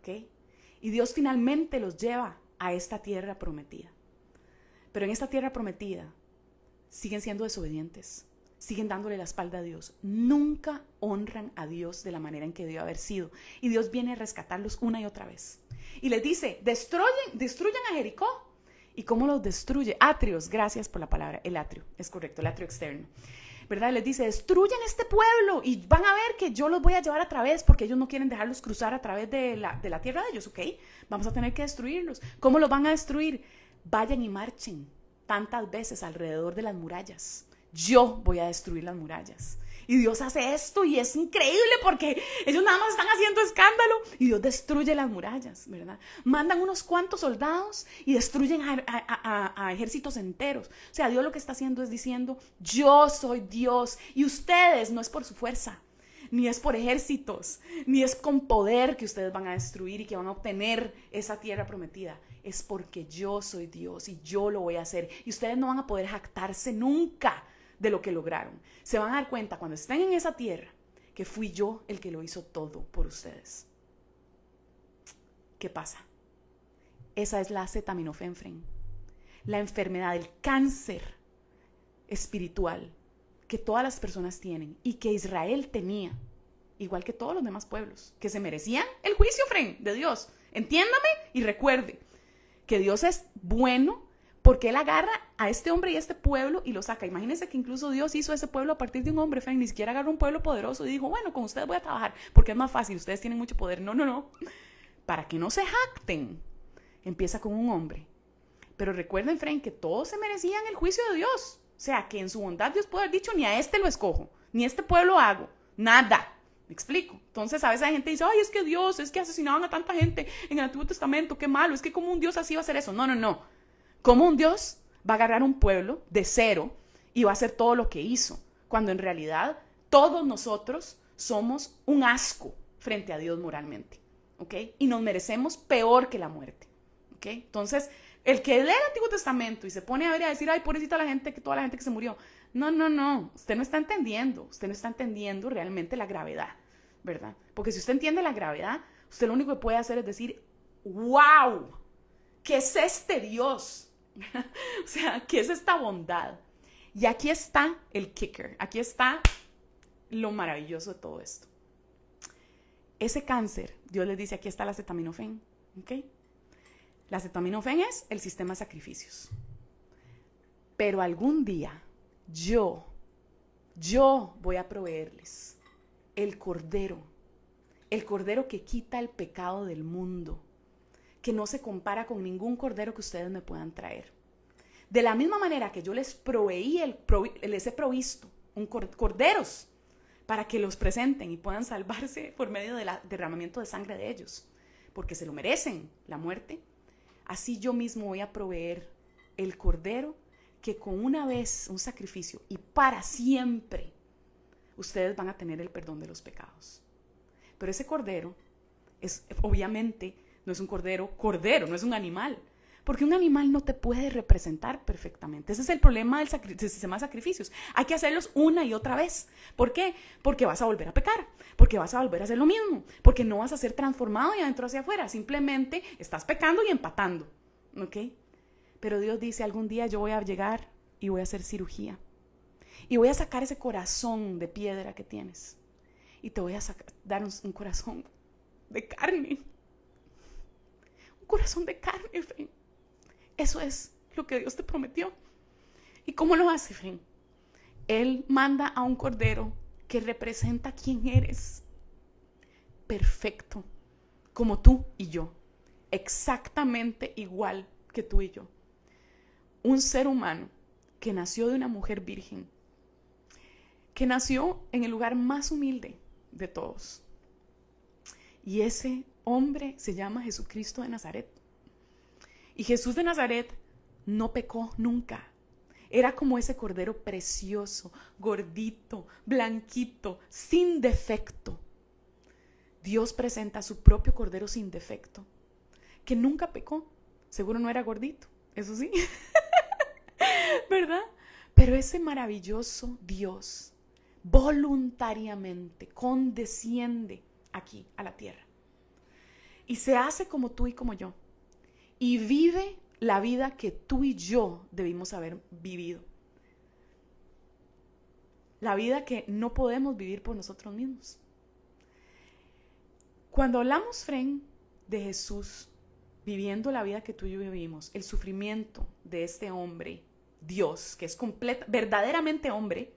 ¿ok? Y Dios finalmente los lleva a esta tierra prometida. Pero en esta tierra prometida siguen siendo desobedientes, siguen dándole la espalda a Dios, nunca honran a Dios de la manera en que debió haber sido. Y Dios viene a rescatarlos una y otra vez. Y les dice, destruyan a Jericó. ¿Y cómo los destruye? Atrios, gracias por la palabra, el atrio, es correcto, el atrio externo. ¿Verdad? Les dice, destruyan este pueblo y van a ver que yo los voy a llevar a través, porque ellos no quieren dejarlos cruzar a través de la tierra de ellos, ¿ok? Vamos a tener que destruirlos. ¿Cómo los van a destruir? Vayan y marchen tantas veces alrededor de las murallas. Yo voy a destruir las murallas. Y Dios hace esto y es increíble porque ellos nada más están haciendo escándalo y Dios destruye las murallas, ¿verdad? Mandan unos cuantos soldados y destruyen a ejércitos enteros. O sea, Dios lo que está haciendo es diciendo, yo soy Dios y ustedes no es por su fuerza, ni es por ejércitos, ni es con poder que ustedes van a destruir y que van a obtener esa tierra prometida. Es porque yo soy Dios y yo lo voy a hacer. Y ustedes no van a poder jactarse nunca de lo que lograron. Se van a dar cuenta cuando estén en esa tierra que fui yo el que lo hizo todo por ustedes. ¿Qué pasa? Esa es la acetaminofén, la enfermedad, el cáncer espiritual que todas las personas tienen y que Israel tenía, igual que todos los demás pueblos, que se merecían el juicio, de Dios. Entiéndame y recuerde que Dios es bueno, porque Él agarra a este hombre y a este pueblo y lo saca. Imagínense que incluso Dios hizo ese pueblo a partir de un hombre, ni siquiera agarró un pueblo poderoso y dijo, bueno, con ustedes voy a trabajar, porque es más fácil, ustedes tienen mucho poder. No. Para que no se jacten, empieza con un hombre. Pero recuerden, que todos se merecían el juicio de Dios. O sea, que en su bondad Dios puede haber dicho, ni a este lo escojo, ni a este pueblo hago, nada. ¿Me explico? Entonces a veces la gente dice, ay, es que Dios, es que asesinaban a tanta gente en el Antiguo Testamento, qué malo, es que como un Dios así va a hacer eso. No. ¿Cómo un Dios va a agarrar un pueblo de cero y va a hacer todo lo que hizo? Cuando en realidad todos nosotros somos un asco frente a Dios moralmente, ¿ok? Y nos merecemos peor que la muerte, ¿ok? Entonces, el que lee el Antiguo Testamento y se pone a ver y a decir, ay, pobrecita la gente, toda la gente que se murió. No, usted no está entendiendo realmente la gravedad, ¿verdad? Porque si usted entiende la gravedad, usted lo único que puede hacer es decir, wow, ¿qué es este Dios? O sea, ¿qué es esta bondad? Y aquí está el kicker, aquí está lo maravilloso de todo esto. ese cáncer, Dios les dice, aquí está el acetaminofén, ¿ok? El acetaminofén es el sistema de sacrificios. Pero algún día yo voy a proveerles el cordero que quita el pecado del mundo, que no se compara con ningún cordero que ustedes me puedan traer. De la misma manera que yo les proveí, les he provisto corderos para que los presenten y puedan salvarse por medio del derramamiento de sangre de ellos, porque se lo merecen la muerte, así yo mismo voy a proveer el cordero que con una vez, un sacrificio, y para siempre, ustedes van a tener el perdón de los pecados. Pero ese cordero, obviamente, no es un cordero, no es un animal, porque un animal no te puede representar perfectamente. Ese es el problema del sistema de sacrificios. Hay que hacerlos una y otra vez. ¿Por qué? Porque vas a volver a pecar, porque vas a volver a hacer lo mismo, porque no vas a ser transformado de adentro hacia afuera, simplemente estás pecando y empatando, ¿ok? Pero Dios dice, algún día yo voy a llegar y voy a hacer cirugía. Y voy a sacar ese corazón de piedra que tienes. Y te voy a dar un corazón de carne. Un corazón de carne, Efraín. Eso es lo que Dios te prometió. ¿Y cómo lo hace, Efraín? Él manda a un cordero que representa quién eres. Perfecto. Como tú y yo. Exactamente igual que tú y yo. Un ser humano que nació de una mujer virgen, que nació en el lugar más humilde de todos. Y ese hombre se llama Jesucristo de Nazaret. Y Jesús de Nazaret no pecó nunca. Era como ese cordero precioso, gordito, blanquito, sin defecto. Dios presenta a su propio cordero sin defecto, que nunca pecó. Seguro no era gordito, eso sí. ¿Verdad? Pero ese maravilloso Dios voluntariamente condesciende aquí a la tierra y se hace como tú y como yo y vive la vida que tú y yo debimos haber vivido, la vida que no podemos vivir por nosotros mismos. Cuando hablamos, Fren, de Jesús viviendo la vida que tú y yo vivimos, el sufrimiento de este hombre Dios, que es verdaderamente hombre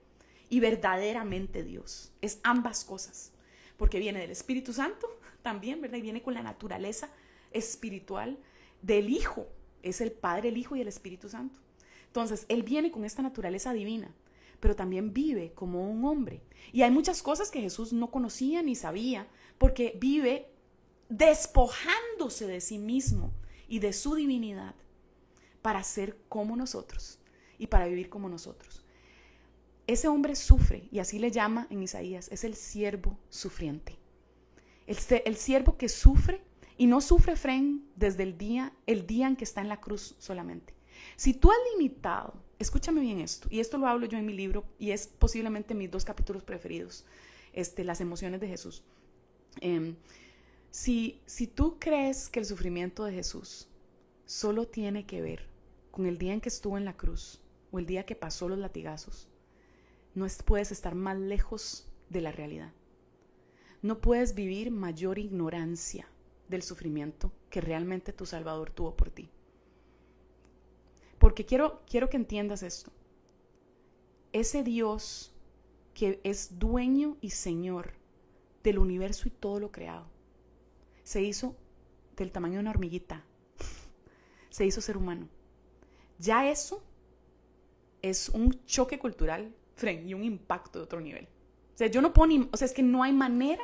y verdaderamente Dios. Es ambas cosas, porque viene del Espíritu Santo también, ¿verdad? Y viene con la naturaleza espiritual del Hijo. Es el Padre, el Hijo y el Espíritu Santo. Entonces, Él viene con esta naturaleza divina, pero también vive como un hombre. Y hay muchas cosas que Jesús no conocía ni sabía, porque vive despojándose de sí mismo y de su divinidad para ser como nosotros y para vivir como nosotros. Ese hombre sufre, y así le llama en Isaías, es el siervo sufriente. El siervo que sufre, y no sufre, Fren, desde el día en que está en la cruz solamente. Si tú has limitado, escúchame bien esto, y esto lo hablo yo en mi libro, y es posiblemente mis 2 capítulos preferidos, las emociones de Jesús. Si tú crees que el sufrimiento de Jesús solo tiene que ver con el día en que estuvo en la cruz, o el día que pasó los latigazos, no puedes estar más lejos de la realidad. No puedes vivir mayor ignorancia del sufrimiento que realmente tu Salvador tuvo por ti. Porque quiero que entiendas esto. Ese Dios que es dueño y Señor del universo y todo lo creado, se hizo del tamaño de una hormiguita, se hizo ser humano. Ya eso es un choque cultural, Fren, y un impacto de otro nivel. O sea, es que no hay manera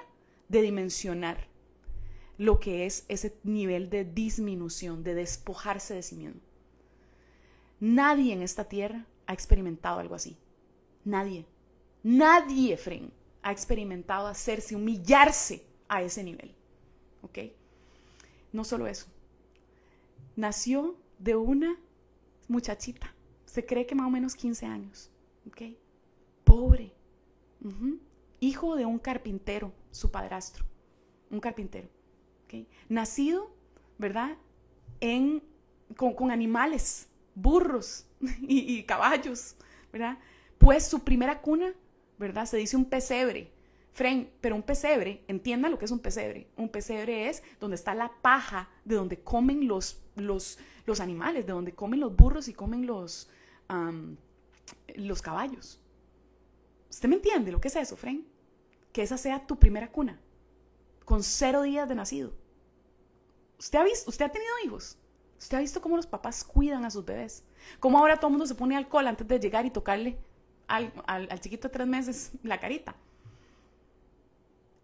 de dimensionar lo que es ese nivel de disminución, de despojarse de sí mismo. Nadie en esta tierra ha experimentado algo así. Nadie, Fren, ha experimentado hacerse, humillarse a ese nivel. ¿Ok? No solo eso. Nació de una muchachita, se cree que más o menos 15 años, ¿ok? Pobre, hijo de un carpintero, su padrastro, un carpintero, ¿ok? Nacido, ¿verdad? Con animales, burros y caballos, ¿verdad? Pues su primera cuna, ¿verdad? Se dice un pesebre, Fren, pero un pesebre, entienda lo que es un pesebre. Un pesebre es donde está la paja de donde comen los animales, de donde comen los burros y comen los caballos. ¿Usted me entiende lo que es eso, Fren? Que esa sea tu primera cuna, con 0 días de nacido. ¿Usted ha tenido hijos? ¿Usted ha visto cómo los papás cuidan a sus bebés? Cómo ahora todo el mundo se pone alcohol antes de llegar y tocarle al chiquito de 3 meses la carita.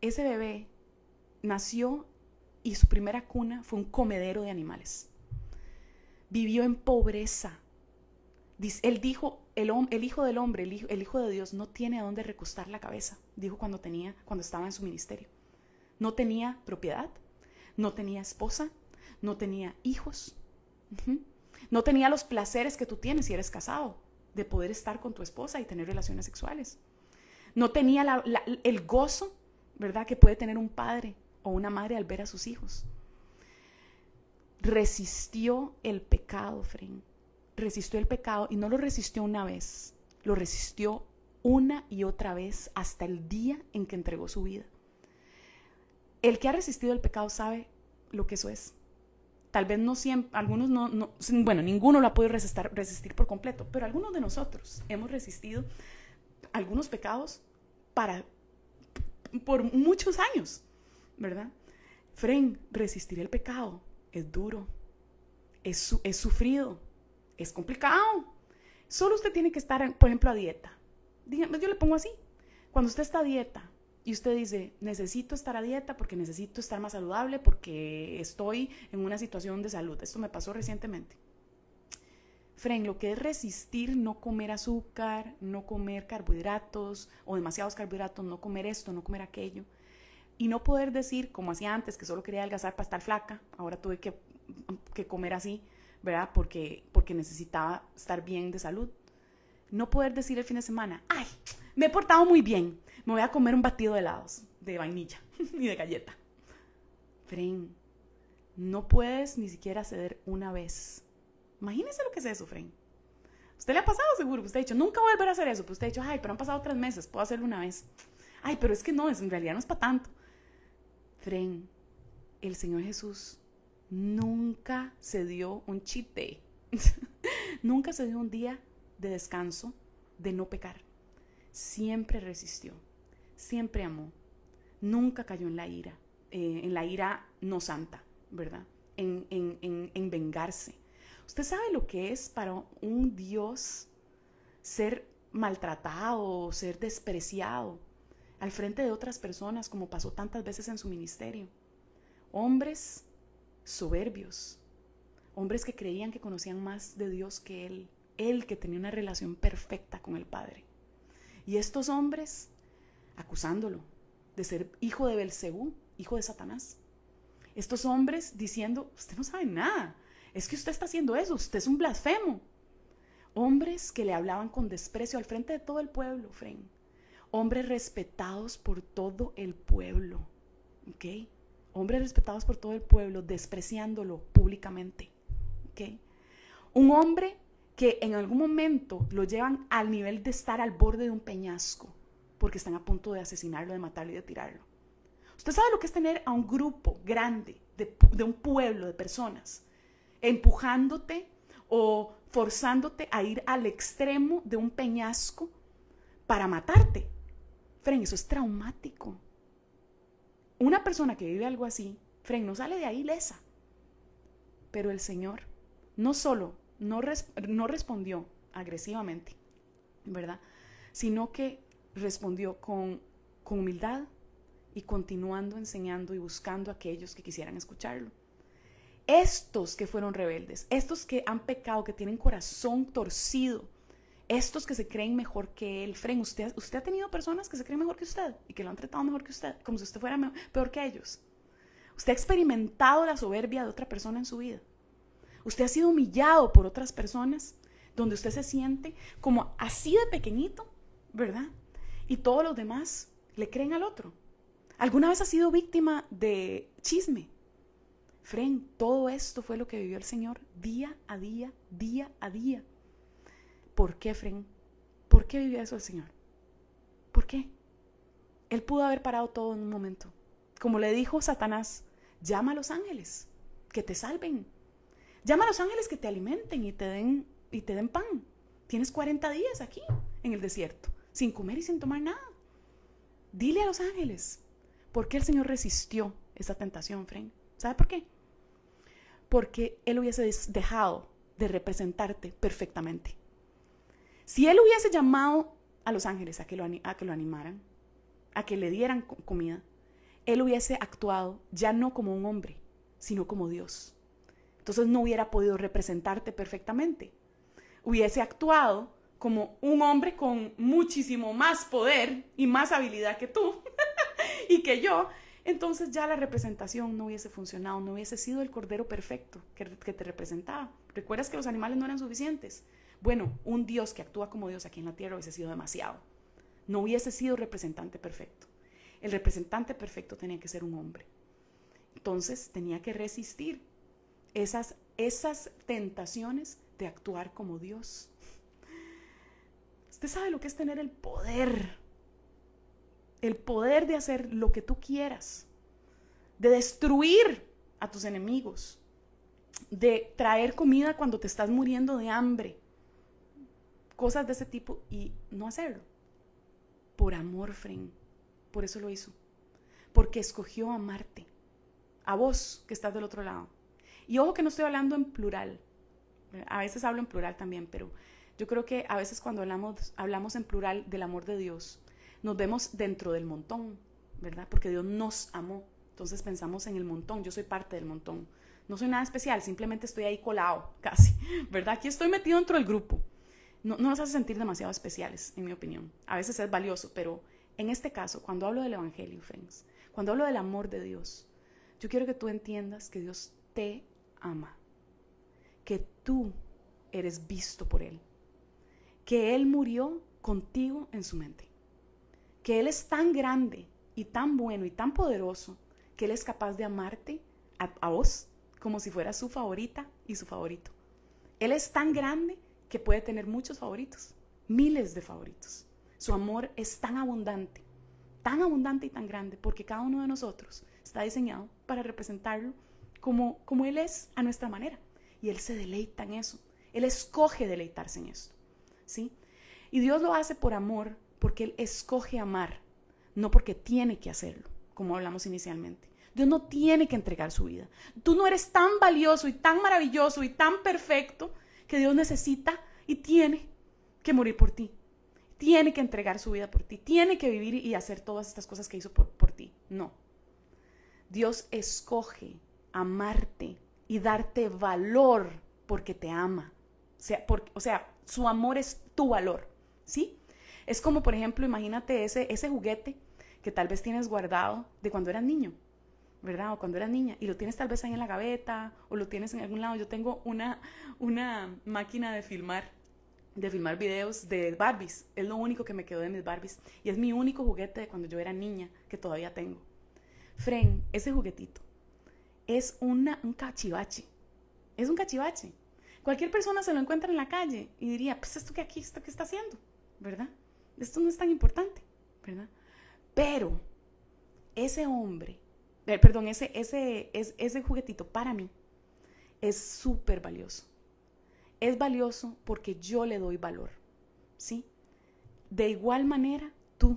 Ese bebé nació y su primera cuna fue un comedero de animales. Vivió en pobreza. Él dijo, el hijo del hombre, el hijo de Dios, no tiene a dónde recostar la cabeza, dijo cuando estaba en su ministerio. No tenía propiedad, no tenía esposa, no tenía hijos, no tenía los placeres que tú tienes si eres casado, de poder estar con tu esposa y tener relaciones sexuales. No tenía el gozo, ¿verdad?, que puede tener un padre o una madre al ver a sus hijos. Resistió el pecado, Fren. Resistió el pecado y no lo resistió una vez, lo resistió una y otra vez hasta el día en que entregó su vida. El que ha resistido el pecado sabe lo que eso es. Tal vez no siempre, algunos bueno, ninguno lo ha podido resistir por completo, pero algunos de nosotros hemos resistido algunos pecados por muchos años, ¿verdad? Fren, resistir el pecado es duro, es sufrido, es complicado. Solo usted tiene que estar, por ejemplo, a dieta. Dígame, yo le pongo así. Cuando usted está a dieta y usted dice, necesito estar a dieta porque necesito estar más saludable, porque estoy en una situación de salud. Esto me pasó recientemente. Fren, lo que es resistir no comer azúcar, no comer carbohidratos o demasiados carbohidratos, no comer esto, no comer aquello. Y no poder decir, como hacía antes, que solo quería adelgazar para estar flaca. Ahora tuve que comer así, ¿verdad? Porque necesitaba estar bien de salud. No poder decir el fin de semana, ay, me he portado muy bien, me voy a comer un batido de helados, de vainilla y de galleta. Fren, no puedes ni siquiera ceder una vez. Imagínese lo que es eso, Fren. ¿Usted le ha pasado seguro? Usted ha dicho, nunca voy a volver a hacer eso. Pues usted ha dicho, ay, pero han pasado 3 meses, puedo hacerlo una vez. Ay, pero es que no, en realidad no es para tanto. Fren, el Señor Jesús nunca se dio un cheat day. Nunca se dio un día de descanso, de no pecar. Siempre resistió, siempre amó. Nunca cayó en la ira no santa, ¿verdad? En vengarse. ¿Usted sabe lo que es para un Dios ser maltratado, ser despreciado al frente de otras personas, como pasó tantas veces en su ministerio? Hombres soberbios, hombres que creían que conocían más de Dios que él que tenía una relación perfecta con el Padre. Y estos hombres acusándolo de ser hijo de Belcebú, hijo de Satanás. Estos hombres diciendo, usted no sabe nada, es que usted está haciendo eso, usted es un blasfemo. Hombres que le hablaban con desprecio al frente de todo el pueblo, Fren. Hombres respetados por todo el pueblo, ¿ok? Hombres respetados por todo el pueblo, despreciándolo públicamente, ¿ok? Un hombre que en algún momento lo llevan al nivel de estar al borde de un peñasco, porque están a punto de asesinarlo, de matarlo y de tirarlo. Usted sabe lo que es tener a un grupo grande, de un pueblo de personas, empujándote o forzándote a ir al extremo de un peñasco para matarte. Fren, eso es traumático. Una persona que vive algo así, Fren, no sale de ahí ilesa. Pero el Señor no solo no respondió agresivamente, ¿verdad?, sino que respondió con humildad y continuando enseñando y buscando a aquellos que quisieran escucharlo. Estos que fueron rebeldes, estos que han pecado, que tienen corazón torcido, estos que se creen mejor que él. Fren, usted ha tenido personas que se creen mejor que usted y que lo han tratado mejor que usted, como si usted fuera peor que ellos. Usted ha experimentado la soberbia de otra persona en su vida. Usted ha sido humillado por otras personas, donde usted se siente como así de pequeñito, ¿verdad? Y todos los demás le creen al otro. ¿Alguna vez ha sido víctima de chisme? Fren, todo esto fue lo que vivió el Señor día a día, día a día. ¿Por qué, Fren? ¿Por qué vivió eso el Señor? ¿Por qué? Él pudo haber parado todo en un momento. Como le dijo Satanás, llama a los ángeles que te salven. Llama a los ángeles que te alimenten y te den pan. Tienes 40 días aquí en el desierto, sin comer y sin tomar nada. Dile a los ángeles. ¿Por qué el Señor resistió esa tentación, Fren? ¿Sabe por qué? Porque Él hubiese dejado de representarte perfectamente. Si Él hubiese llamado a los ángeles a que lo animaran, a que le dieran comida, Él hubiese actuado ya no como un hombre, sino como Dios. Entonces no hubiera podido representarte perfectamente. Hubiese actuado como un hombre con muchísimo más poder y más habilidad que tú y que yo. Entonces ya la representación no hubiese funcionado, no hubiese sido el cordero perfecto que te representaba. ¿Recuerdas que los animales no eran suficientes? Bueno, un Dios que actúa como Dios aquí en la tierra hubiese sido demasiado. No hubiese sido representante perfecto. El representante perfecto tenía que ser un hombre. Entonces tenía que resistir esas tentaciones de actuar como Dios. Usted sabe lo que es tener el poder de hacer lo que tú quieras, de destruir a tus enemigos, de traer comida cuando te estás muriendo de hambre, cosas de ese tipo, y no hacerlo. Por amor, Fren. Por eso lo hizo. Porque escogió amarte. A vos que estás del otro lado. Y ojo que no estoy hablando en plural. A veces hablo en plural también, pero yo creo que a veces cuando hablamos en plural del amor de Dios, nos vemos dentro del montón, ¿verdad? Porque Dios nos amó. Entonces pensamos en el montón. Yo soy parte del montón. No soy nada especial, simplemente estoy ahí colado, casi, ¿verdad? Aquí estoy metido dentro del grupo. No nos hace sentir demasiado especiales, en mi opinión. A veces es valioso, pero en este caso, cuando hablo del Evangelio, friends, cuando hablo del amor de Dios, yo quiero que tú entiendas que Dios te ama, que tú eres visto por Él, que Él murió contigo en su mente, que Él es tan grande y tan bueno y tan poderoso que Él es capaz de amarte a vos como si fueras su favorita y su favorito. Él es tan grande que puede tener muchos favoritos, miles de favoritos. Su amor es tan abundante y tan grande, porque cada uno de nosotros está diseñado para representarlo como Él es a nuestra manera. Y Él se deleita en eso. Él escoge deleitarse en esto, ¿sí? Y Dios lo hace por amor, porque Él escoge amar, no porque tiene que hacerlo, como hablamos inicialmente. Dios no tiene que entregar su vida. Tú no eres tan valioso y tan maravilloso y tan perfecto que Dios necesita y tiene que morir por ti. Tiene que entregar su vida por ti. Tiene que vivir y hacer todas estas cosas que hizo por ti. No. Dios escoge amarte y darte valor porque te ama. O sea, su amor es tu valor, ¿sí? Es como, por ejemplo, imagínate ese juguete que tal vez tienes guardado de cuando eras niño, ¿verdad? O cuando eras niña, y lo tienes tal vez ahí en la gaveta, o lo tienes en algún lado. Yo tengo una máquina de filmar videos de Barbies. Es lo único que me quedó de mis Barbies. Y es mi único juguete de cuando yo era niña, que todavía tengo. Fren, ese juguetito es un cachivache. Es un cachivache. Cualquier persona se lo encuentra en la calle y diría, pues esto que está haciendo, ¿verdad? Esto no es tan importante, ¿verdad? Pero ese juguetito para mí es súper valioso. Es valioso porque yo le doy valor, ¿sí? De igual manera, tú,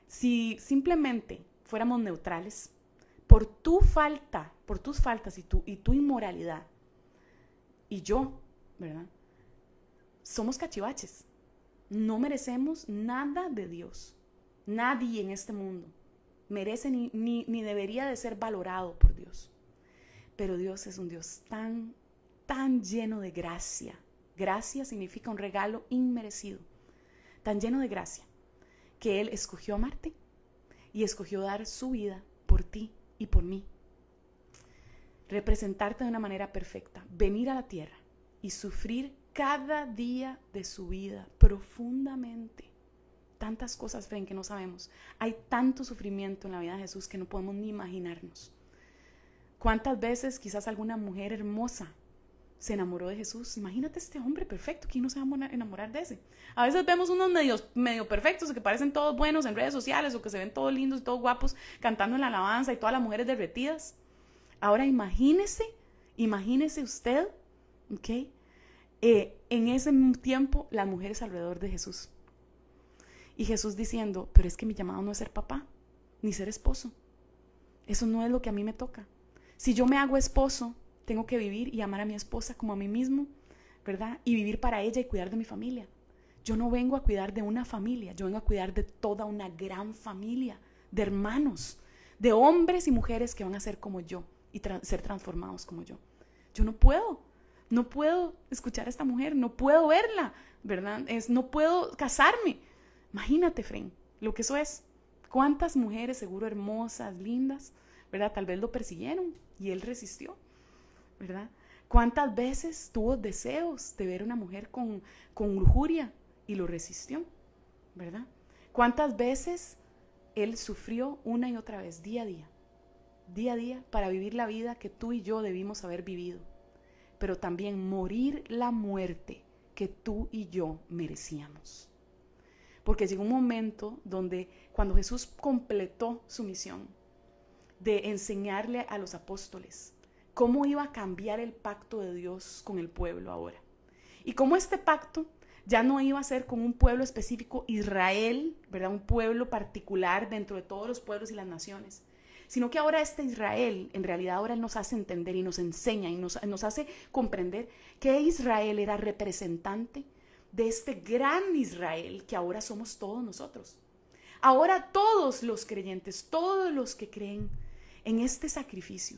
si simplemente fuéramos neutrales, por tus faltas y tu inmoralidad, y yo, ¿verdad? Somos cachivaches. No merecemos nada de Dios. Nadie en este mundo merece ni debería de ser valorado por Dios. Pero Dios es un Dios tan lleno de gracia. Gracia significa un regalo inmerecido. Tan lleno de gracia que Él escogió amarte y escogió dar su vida por ti y por mí. Representarte de una manera perfecta, venir a la tierra y sufrir cada día de su vida profundamente. Tantas cosas, Fren, que no sabemos. Hay tanto sufrimiento en la vida de Jesús que no podemos ni imaginarnos. ¿Cuántas veces quizás alguna mujer hermosa se enamoró de Jesús. Imagínate este hombre perfecto, ¿quién no se va a enamorar de ese? A veces vemos unos medio perfectos que parecen todos buenos en redes sociales o que se ven todos lindos y todos guapos cantando en la alabanza y todas las mujeres derretidas. Ahora imagínese usted, ¿ok? En ese tiempo las mujeres alrededor de Jesús. Y Jesús diciendo, pero es que mi llamado no es ser papá, ni ser esposo. Eso no es lo que a mí me toca. Si yo me hago esposo, tengo que vivir y amar a mi esposa como a mí mismo, ¿verdad? Y vivir para ella y cuidar de mi familia. Yo no vengo a cuidar de una familia, yo vengo a cuidar de toda una gran familia, de hermanos, de hombres y mujeres que van a ser como yo y ser transformados como yo. Yo no puedo escuchar a esta mujer, no puedo verla, ¿verdad? No puedo casarme. Imagínate, Fren, lo que eso es. ¿Cuántas mujeres, seguro hermosas, lindas, ¿verdad? Tal vez lo persiguieron y él resistió, ¿verdad? ¿Cuántas veces tuvo deseos de ver a una mujer con lujuria y lo resistió, ¿verdad? ¿Cuántas veces él sufrió una y otra vez, día a día, para vivir la vida que tú y yo debimos haber vivido, pero también morir la muerte que tú y yo merecíamos? Porque llegó un momento donde cuando Jesús completó su misión de enseñarle a los apóstoles cómo iba a cambiar el pacto de Dios con el pueblo ahora. Y cómo este pacto ya no iba a ser con un pueblo específico, Israel, ¿verdad? Un pueblo particular dentro de todos los pueblos y las naciones, sino que ahora este Israel, en realidad ahora Él nos hace entender y nos enseña y nos hace comprender que Israel era representante de este gran Israel que ahora somos todos nosotros. Ahora todos los creyentes, todos los que creen en este sacrificio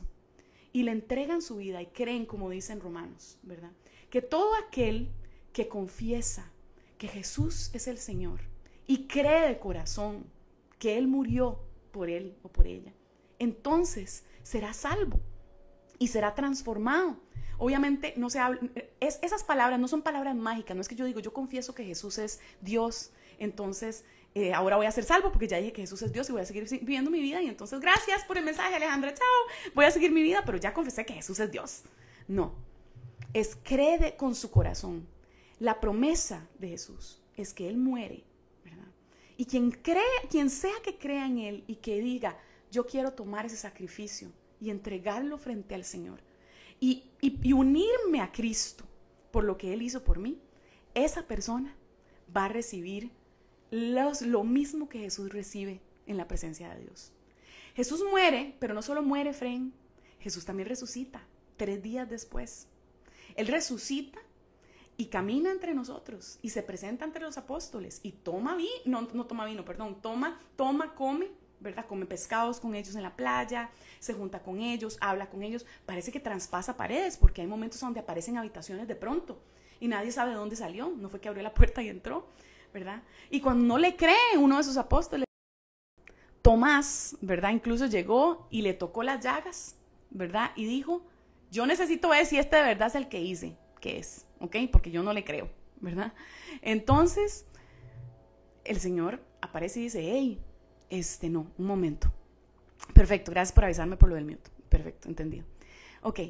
y le entregan su vida y creen, como dicen Romanos, ¿verdad? Que todo aquel que confiesa que Jesús es el Señor y cree de corazón que Él murió por él o por ella, entonces será salvo y será transformado. Obviamente no se habla, esas palabras no son palabras mágicas, no es que yo digo, yo confieso que Jesús es Dios, entonces ahora voy a ser salvo porque ya dije que Jesús es Dios y voy a seguir viviendo mi vida y entonces gracias por el mensaje, Alejandra, chao, voy a seguir mi vida, pero ya confesé que Jesús es Dios. No, es cree con su corazón. La promesa de Jesús es que Él muere, ¿verdad? Y quien sea que crea en Él y que diga, yo quiero tomar ese sacrificio y entregarlo frente al Señor y unirme a Cristo por lo que Él hizo por mí, esa persona va a recibir lo mismo que Jesús recibe en la presencia de Dios. Jesús muere, pero no solo muere, Fren, Jesús también resucita 3 días después. Él resucita y camina entre nosotros y se presenta entre los apóstoles y toma come, ¿verdad? Come pescados con ellos en la playa, se junta con ellos, habla con ellos, parece que traspasa paredes porque hay momentos donde aparecen habitaciones de pronto y nadie sabe de dónde salió, no fue que abrió la puerta y entró, ¿verdad? Y cuando no le cree uno de sus apóstoles, Tomás, ¿verdad? Incluso llegó y le tocó las llagas, ¿verdad? Y dijo, yo necesito ver si este de verdad es el que hice, que es, ¿ok? Porque yo no le creo, ¿verdad? Entonces, el Señor aparece y dice, hey, no, un momento. Perfecto, gracias por avisarme por lo del mute. Perfecto, entendido. Ok,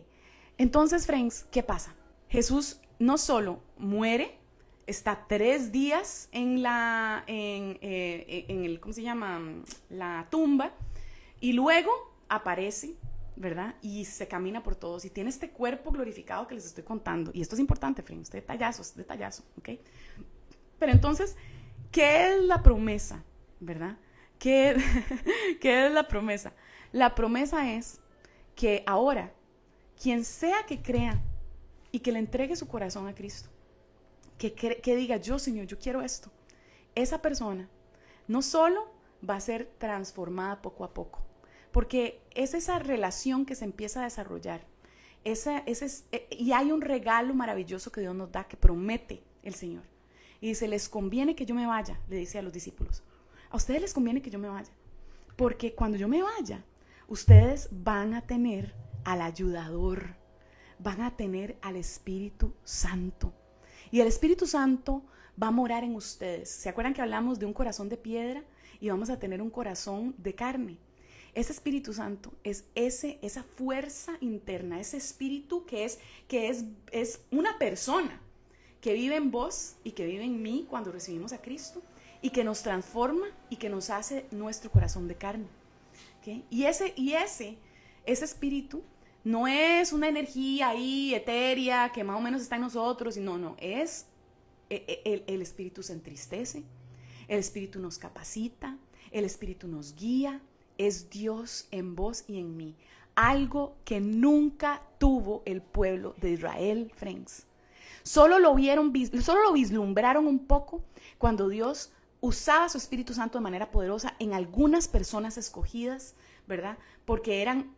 entonces, friends, ¿qué pasa? Jesús no solo muere, está 3 días en el, ¿cómo se llama? La tumba, y luego aparece, ¿verdad? Y se camina por todos y tiene este cuerpo glorificado que les estoy contando. Y esto es importante, friends, detallazo, ¿ok? Pero entonces, ¿qué es la promesa? ¿Verdad? ¿Qué es la promesa? La promesa es que ahora, quien sea que crea y que le entregue su corazón a Cristo, que diga, yo Señor, yo quiero esto, esa persona no solo va a ser transformada poco a poco, porque es esa relación que se empieza a desarrollar, y hay un regalo maravilloso que Dios nos da, que promete el Señor, y dice, les conviene que yo me vaya, le dice a los discípulos, a ustedes les conviene que yo me vaya, porque cuando yo me vaya, ustedes van a tener al ayudador, van a tener al Espíritu Santo. Y el Espíritu Santo va a morar en ustedes. ¿Se acuerdan que hablamos de un corazón de piedra y vamos a tener un corazón de carne? Ese Espíritu Santo es esa fuerza interna, ese espíritu que es una persona que vive en vos y que vive en mí cuando recibimos a Cristo y que nos transforma y que nos hace nuestro corazón de carne. ¿Okay? Y ese espíritu no es una energía ahí etérea que más o menos está en nosotros, no, es el espíritu se entristece, el espíritu nos capacita, el espíritu nos guía. Es Dios en vos y en mí. Algo que nunca tuvo el pueblo de Israel, friends. Solo lo vislumbraron un poco cuando Dios usaba su Espíritu Santo de manera poderosa en algunas personas escogidas, ¿verdad? Porque eran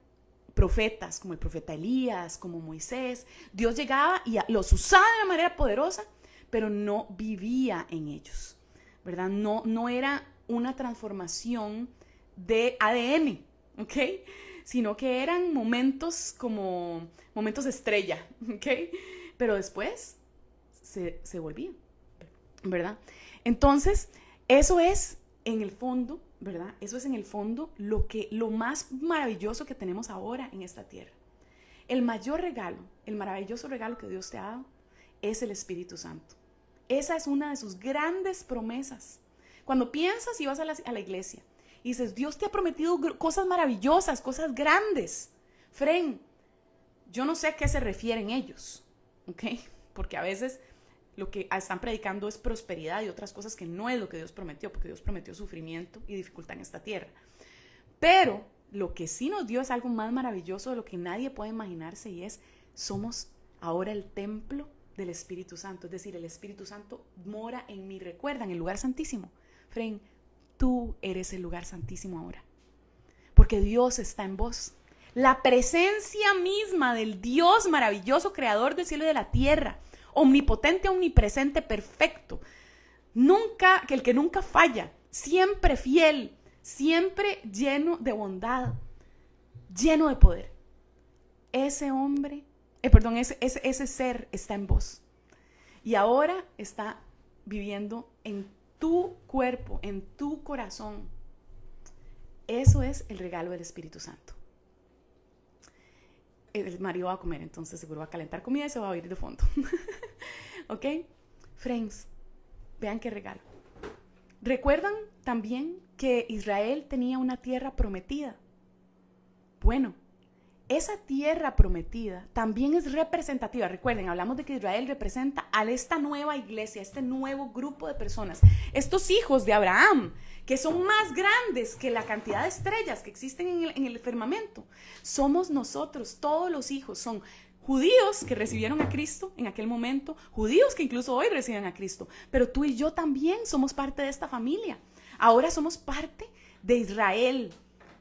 profetas, como el profeta Elías, como Moisés. Dios llegaba y los usaba de manera poderosa, pero no vivía en ellos, ¿verdad? No era una transformación de ADN, ¿ok? Sino que eran momentos como momentos de estrella, ¿ok? Pero después se volvían, ¿verdad? Entonces, eso es en el fondo, ¿verdad? Eso es en el fondo lo más maravilloso que tenemos ahora en esta tierra. El mayor regalo, el maravilloso regalo que Dios te ha dado es el Espíritu Santo. Esa es una de sus grandes promesas. Cuando piensas y vas a la iglesia, y dices, Dios te ha prometido cosas maravillosas, cosas grandes. Fren, yo no sé a qué se refieren ellos, ¿ok? Porque a veces lo que están predicando es prosperidad y otras cosas que no es lo que Dios prometió, porque Dios prometió sufrimiento y dificultad en esta tierra. Pero lo que sí nos dio es algo más maravilloso de lo que nadie puede imaginarse y somos ahora el templo del Espíritu Santo. Es decir, el Espíritu Santo mora en mí. ¿Recuerdan el lugar santísimo? Fren, tú eres el lugar santísimo ahora, porque Dios está en vos. La presencia misma del Dios maravilloso, creador del cielo y de la tierra, omnipotente, omnipresente, perfecto, el que nunca falla, siempre fiel, siempre lleno de bondad, lleno de poder. Ese ser está en vos y ahora está viviendo en tu cuerpo, en tu corazón. Eso es el regalo del Espíritu Santo. El marido va a comer, entonces seguro va a calentar comida y se va a oír de fondo. ¿Ok? Friends, vean qué regalo. ¿Recuerdan también que Israel tenía una tierra prometida? Bueno, esa tierra prometida también es representativa. Recuerden, hablamos de que Israel representa a esta nueva iglesia, este nuevo grupo de personas, estos hijos de Abraham, que son más grandes que la cantidad de estrellas que existen en el firmamento. Somos nosotros, todos los hijos, son judíos que recibieron a Cristo en aquel momento, judíos que incluso hoy reciben a Cristo, pero tú y yo también somos parte de esta familia. Ahora somos parte de Israel,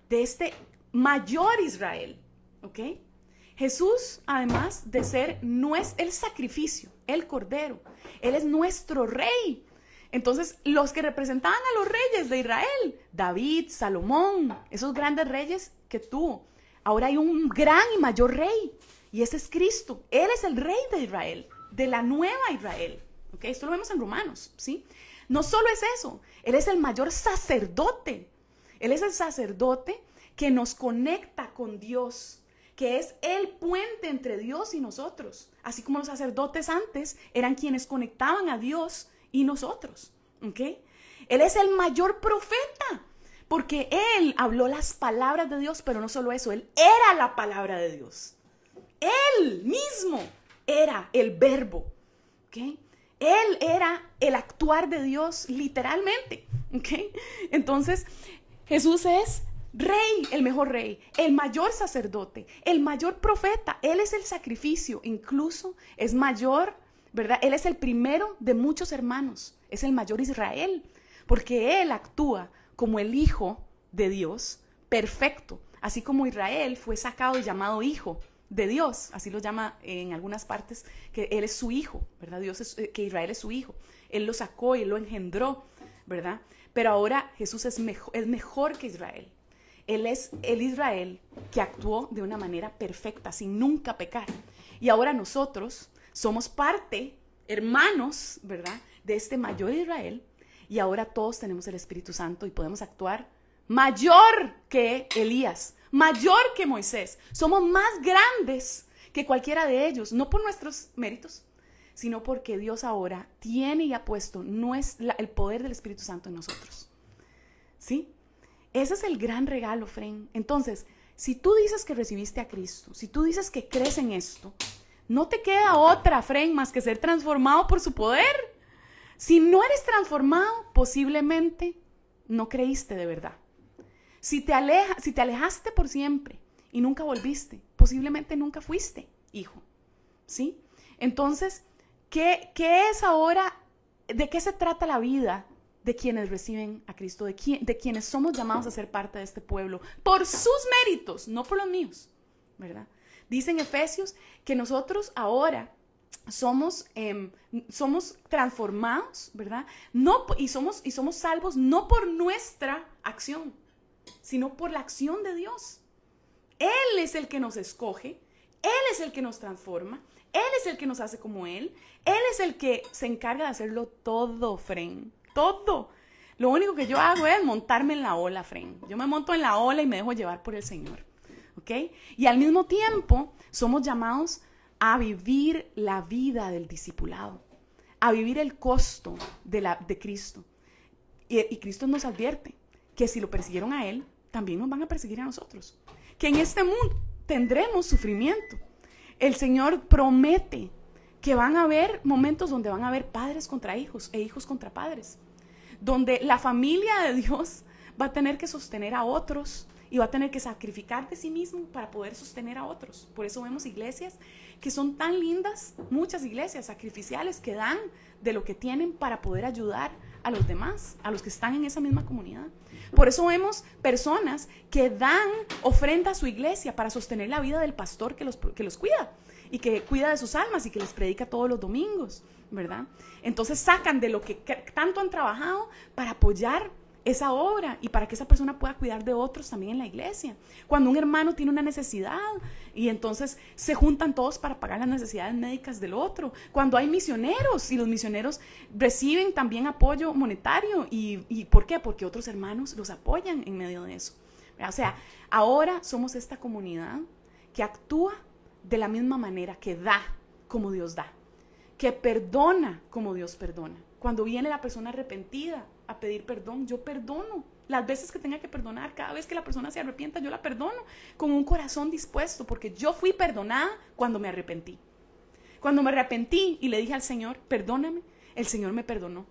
de este mayor Israel. ¿Ok? Jesús, además de ser el sacrificio, el cordero, Él es nuestro rey. Entonces, los que representaban a los reyes de Israel, David, Salomón, esos grandes reyes que tuvo, ahora hay un gran y mayor rey, y ese es Cristo. Él es el rey de Israel, de la nueva Israel. ¿Ok? Esto lo vemos en Romanos, ¿sí? No solo es eso, Él es el mayor sacerdote. Él es el sacerdote que nos conecta con Dios, que es el puente entre Dios y nosotros, así como los sacerdotes antes eran quienes conectaban a Dios y nosotros, ¿ok? Él es el mayor profeta, porque Él habló las palabras de Dios, pero no solo eso, Él era la palabra de Dios. Él mismo era el verbo, ¿ok? Él era el actuar de Dios literalmente, ¿ok? Entonces, Jesús es Rey, el mejor rey, el mayor sacerdote, el mayor profeta. Él es el sacrificio, incluso es mayor, ¿verdad? Él es el primero de muchos hermanos, es el mayor Israel, porque Él actúa como el Hijo de Dios, perfecto, así como Israel fue sacado y llamado Hijo de Dios, así lo llama en algunas partes, que Él es su Hijo, ¿verdad? Que Israel es su Hijo, Él lo sacó y Él lo engendró, ¿verdad? Pero ahora Jesús es mejor que Israel. Él es el Israel que actuó de una manera perfecta, sin nunca pecar. Y ahora nosotros somos parte, hermanos, ¿verdad?, de este mayor Israel. Y ahora todos tenemos el Espíritu Santo y podemos actuar mayor que Elías, mayor que Moisés. Somos más grandes que cualquiera de ellos, no por nuestros méritos, sino porque Dios ahora tiene y ha puesto el poder del Espíritu Santo en nosotros. ¿Sí? Ese es el gran regalo, friend. Entonces, si tú dices que recibiste a Cristo, si tú dices que crees en esto, no te queda otra, friend, más que ser transformado por su poder. Si no eres transformado, posiblemente no creíste de verdad. Si te alejaste por siempre y nunca volviste, posiblemente nunca fuiste hijo. ¿Sí? Entonces, ¿qué es ahora? ¿De qué se trata la vida de quienes reciben a Cristo? De quienes somos llamados a ser parte de este pueblo por sus méritos, no por los míos, ¿verdad? Dice en Efesios que nosotros ahora somos transformados, ¿verdad? Y somos salvos no por nuestra acción, sino por la acción de Dios. Él es el que nos escoge, Él es el que nos transforma, Él es el que nos hace como Él es el que se encarga de hacerlo todo, friend, todo. Lo único que yo hago es montarme en la ola, friend. Yo me monto en la ola y me dejo llevar por el Señor, ¿ok? Y al mismo tiempo somos llamados a vivir la vida del discipulado, a vivir el costo de Cristo. Y Cristo nos advierte que si lo persiguieron a Él, también nos van a perseguir a nosotros. Que en este mundo tendremos sufrimiento. El Señor promete que van a haber momentos donde van a haber padres contra hijos e hijos contra padres, donde la familia de Dios va a tener que sostener a otros y va a tener que sacrificar de sí mismo para poder sostener a otros. Por eso vemos iglesias que son tan lindas, muchas iglesias sacrificiales que dan de lo que tienen para poder ayudar a los demás, a los que están en esa misma comunidad. Por eso vemos personas que dan ofrenda a su iglesia para sostener la vida del pastor que los cuida y que cuida de sus almas y que les predica todos los domingos, ¿verdad? Entonces sacan de lo que tanto han trabajado para apoyar esa obra y para que esa persona pueda cuidar de otros también en la iglesia. Cuando un hermano tiene una necesidad y entonces se juntan todos para pagar las necesidades médicas del otro. Cuando hay misioneros y los misioneros reciben también apoyo monetario. ¿Y por qué? Porque otros hermanos los apoyan en medio de eso. O sea, ahora somos esta comunidad que actúa de la misma manera, que da como Dios da, que perdona como Dios perdona. Cuando viene la persona arrepentida a pedir perdón, yo perdono las veces que tenga que perdonar. Cada vez que la persona se arrepienta, yo la perdono con un corazón dispuesto, porque yo fui perdonada cuando me arrepentí. Cuando me arrepentí y le dije al Señor, perdóname, el Señor me perdonó,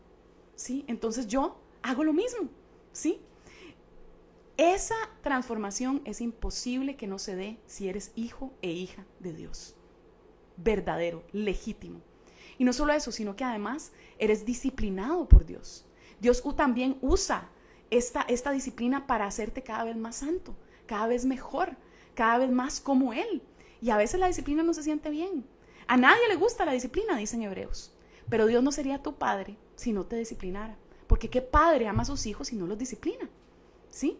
¿sí? Entonces yo hago lo mismo, ¿sí? Esa transformación es imposible que no se dé si eres hijo e hija de Dios, verdadero, legítimo. Y no solo eso, sino que además eres disciplinado por Dios. Dios también usa esta disciplina para hacerte cada vez más santo, cada vez mejor, cada vez más como Él. Y a veces la disciplina no se siente bien. A nadie le gusta la disciplina, dicen Hebreos. Pero Dios no sería tu padre si no te disciplinara. Porque ¿qué padre ama a sus hijos si no los disciplina? ¿Sí?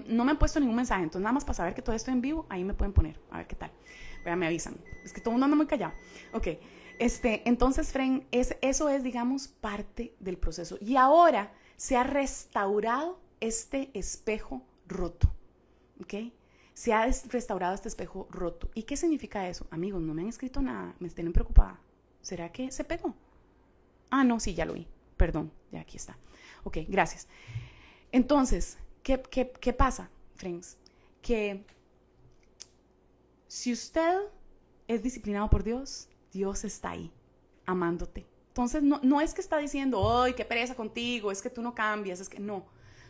No me han puesto ningún mensaje, entonces nada más para saber que todo esto en vivo, ahí me pueden poner, a ver qué tal. Vean, me avisan. Es que todo el mundo anda muy callado. Ok. Entonces, friend, eso es, digamos, parte del proceso. Y ahora se ha restaurado este espejo roto, ¿ok? Se ha restaurado este espejo roto. ¿Y qué significa eso? Amigos, no me han escrito nada, me tienen preocupada. ¿Será que se pegó? Ah, no, sí, ya lo vi. Perdón, ya aquí está. Ok, gracias. Entonces, ¿qué pasa, friends? Que si usted es disciplinado por Dios, Dios está ahí, amándote. Entonces, no es que está diciendo, ¡ay, qué pereza contigo! Es que tú no cambias, es que no.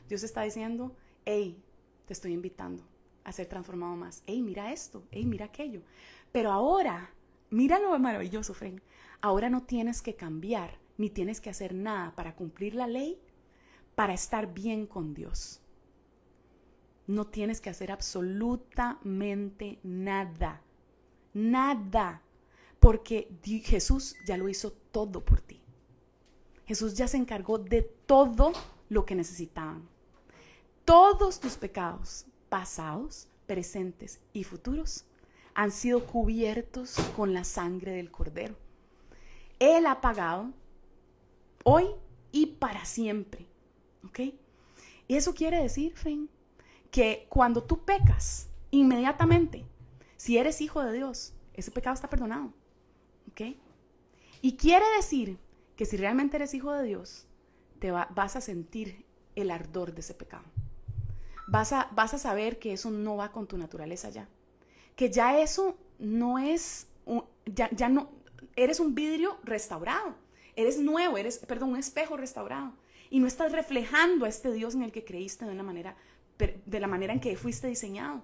Dios está diciendo, ¡hey, te estoy invitando a ser transformado más! ¡Hey, mira esto! ¡Hey, mira aquello! Pero ahora, mira lo maravilloso, friend. Ahora no tienes que cambiar, ni tienes que hacer nada para cumplir la ley, para estar bien con Dios. No tienes que hacer absolutamente nada. Nada. Porque Jesús ya lo hizo todo por ti. Jesús ya se encargó de todo lo que necesitaban. Todos tus pecados, pasados, presentes y futuros, han sido cubiertos con la sangre del Cordero. Él ha pagado hoy y para siempre. ¿Ok? Y eso quiere decir, friend, que cuando tú pecas, inmediatamente, si eres hijo de Dios, ese pecado está perdonado. ¿Ok? Y quiere decir que si realmente eres hijo de Dios, vas a sentir el ardor de ese pecado. Vas a saber que eso no va con tu naturaleza ya. Que ya eso no es, ya no, eres un vidrio restaurado. Eres nuevo, un espejo restaurado. Y no estás reflejando a este Dios en el que creíste de la manera en que fuiste diseñado.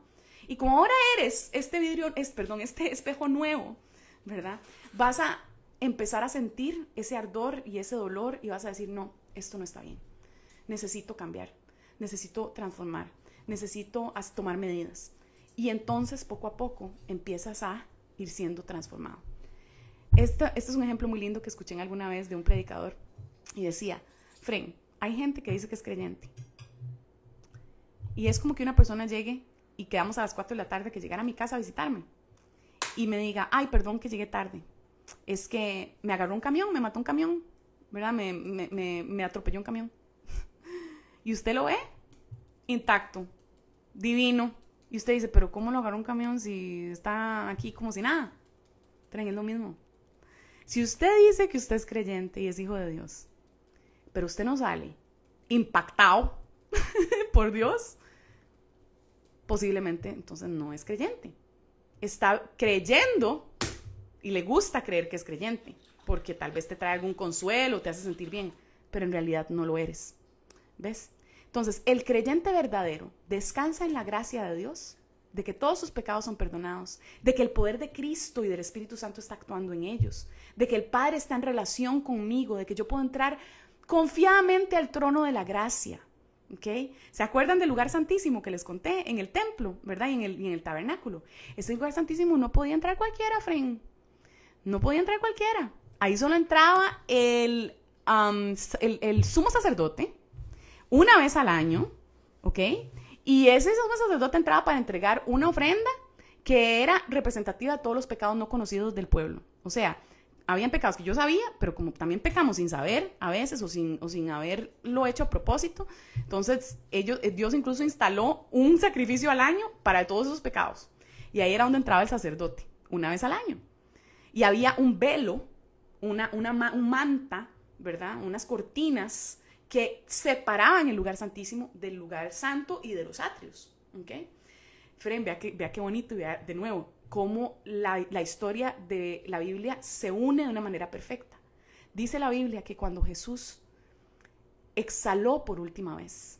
Y como ahora eres este espejo nuevo, ¿verdad? Vas a empezar a sentir ese ardor y ese dolor y vas a decir, no, esto no está bien. Necesito cambiar, necesito transformar, necesito tomar medidas. Y entonces, poco a poco, empiezas a ir siendo transformado. Este es un ejemplo muy lindo que escuché alguna vez de un predicador y decía, Fren, hay gente que dice que es creyente. Y es como que una persona llegue y quedamos a las 4 de la tarde, que llegara a mi casa a visitarme y me diga, ay, perdón que llegué tarde. Es que me agarró un camión, me mató un camión, ¿verdad? Me atropelló un camión. Y usted lo ve intacto, divino. Y usted dice, pero ¿cómo lo agarró un camión si está aquí como si nada? Tren, es lo mismo. Si usted dice que usted es creyente y es hijo de Dios, pero usted no sale impactado por Dios, posiblemente entonces no es creyente. Está creyendo y le gusta creer que es creyente, porque tal vez te trae algún consuelo, te hace sentir bien, pero en realidad no lo eres. ¿Ves? Entonces, el creyente verdadero descansa en la gracia de Dios, de que todos sus pecados son perdonados, de que el poder de Cristo y del Espíritu Santo está actuando en ellos, de que el Padre está en relación conmigo, de que yo puedo entrar confiadamente al trono de la gracia. ¿Okay? ¿Se acuerdan del lugar santísimo que les conté en el templo, ¿verdad? Y en el tabernáculo. Ese lugar santísimo no podía entrar cualquiera, friend. No podía entrar cualquiera. Ahí solo entraba el sumo sacerdote una vez al año, ¿ok? Y ese sumo sacerdote entraba para entregar una ofrenda que era representativa de todos los pecados no conocidos del pueblo. O sea, habían pecados que yo sabía, pero como también pecamos sin saber a veces o sin haberlo hecho a propósito, entonces Dios incluso instaló un sacrificio al año para todos esos pecados. Y ahí era donde entraba el sacerdote, una vez al año. Y había un velo, un manta, ¿verdad? Unas cortinas que separaban el lugar santísimo del lugar santo y de los atrios. ¿Ok? Fren, vea qué bonito y vea de nuevo cómo la historia de la Biblia se une de una manera perfecta. Dice la Biblia que cuando Jesús exhaló por última vez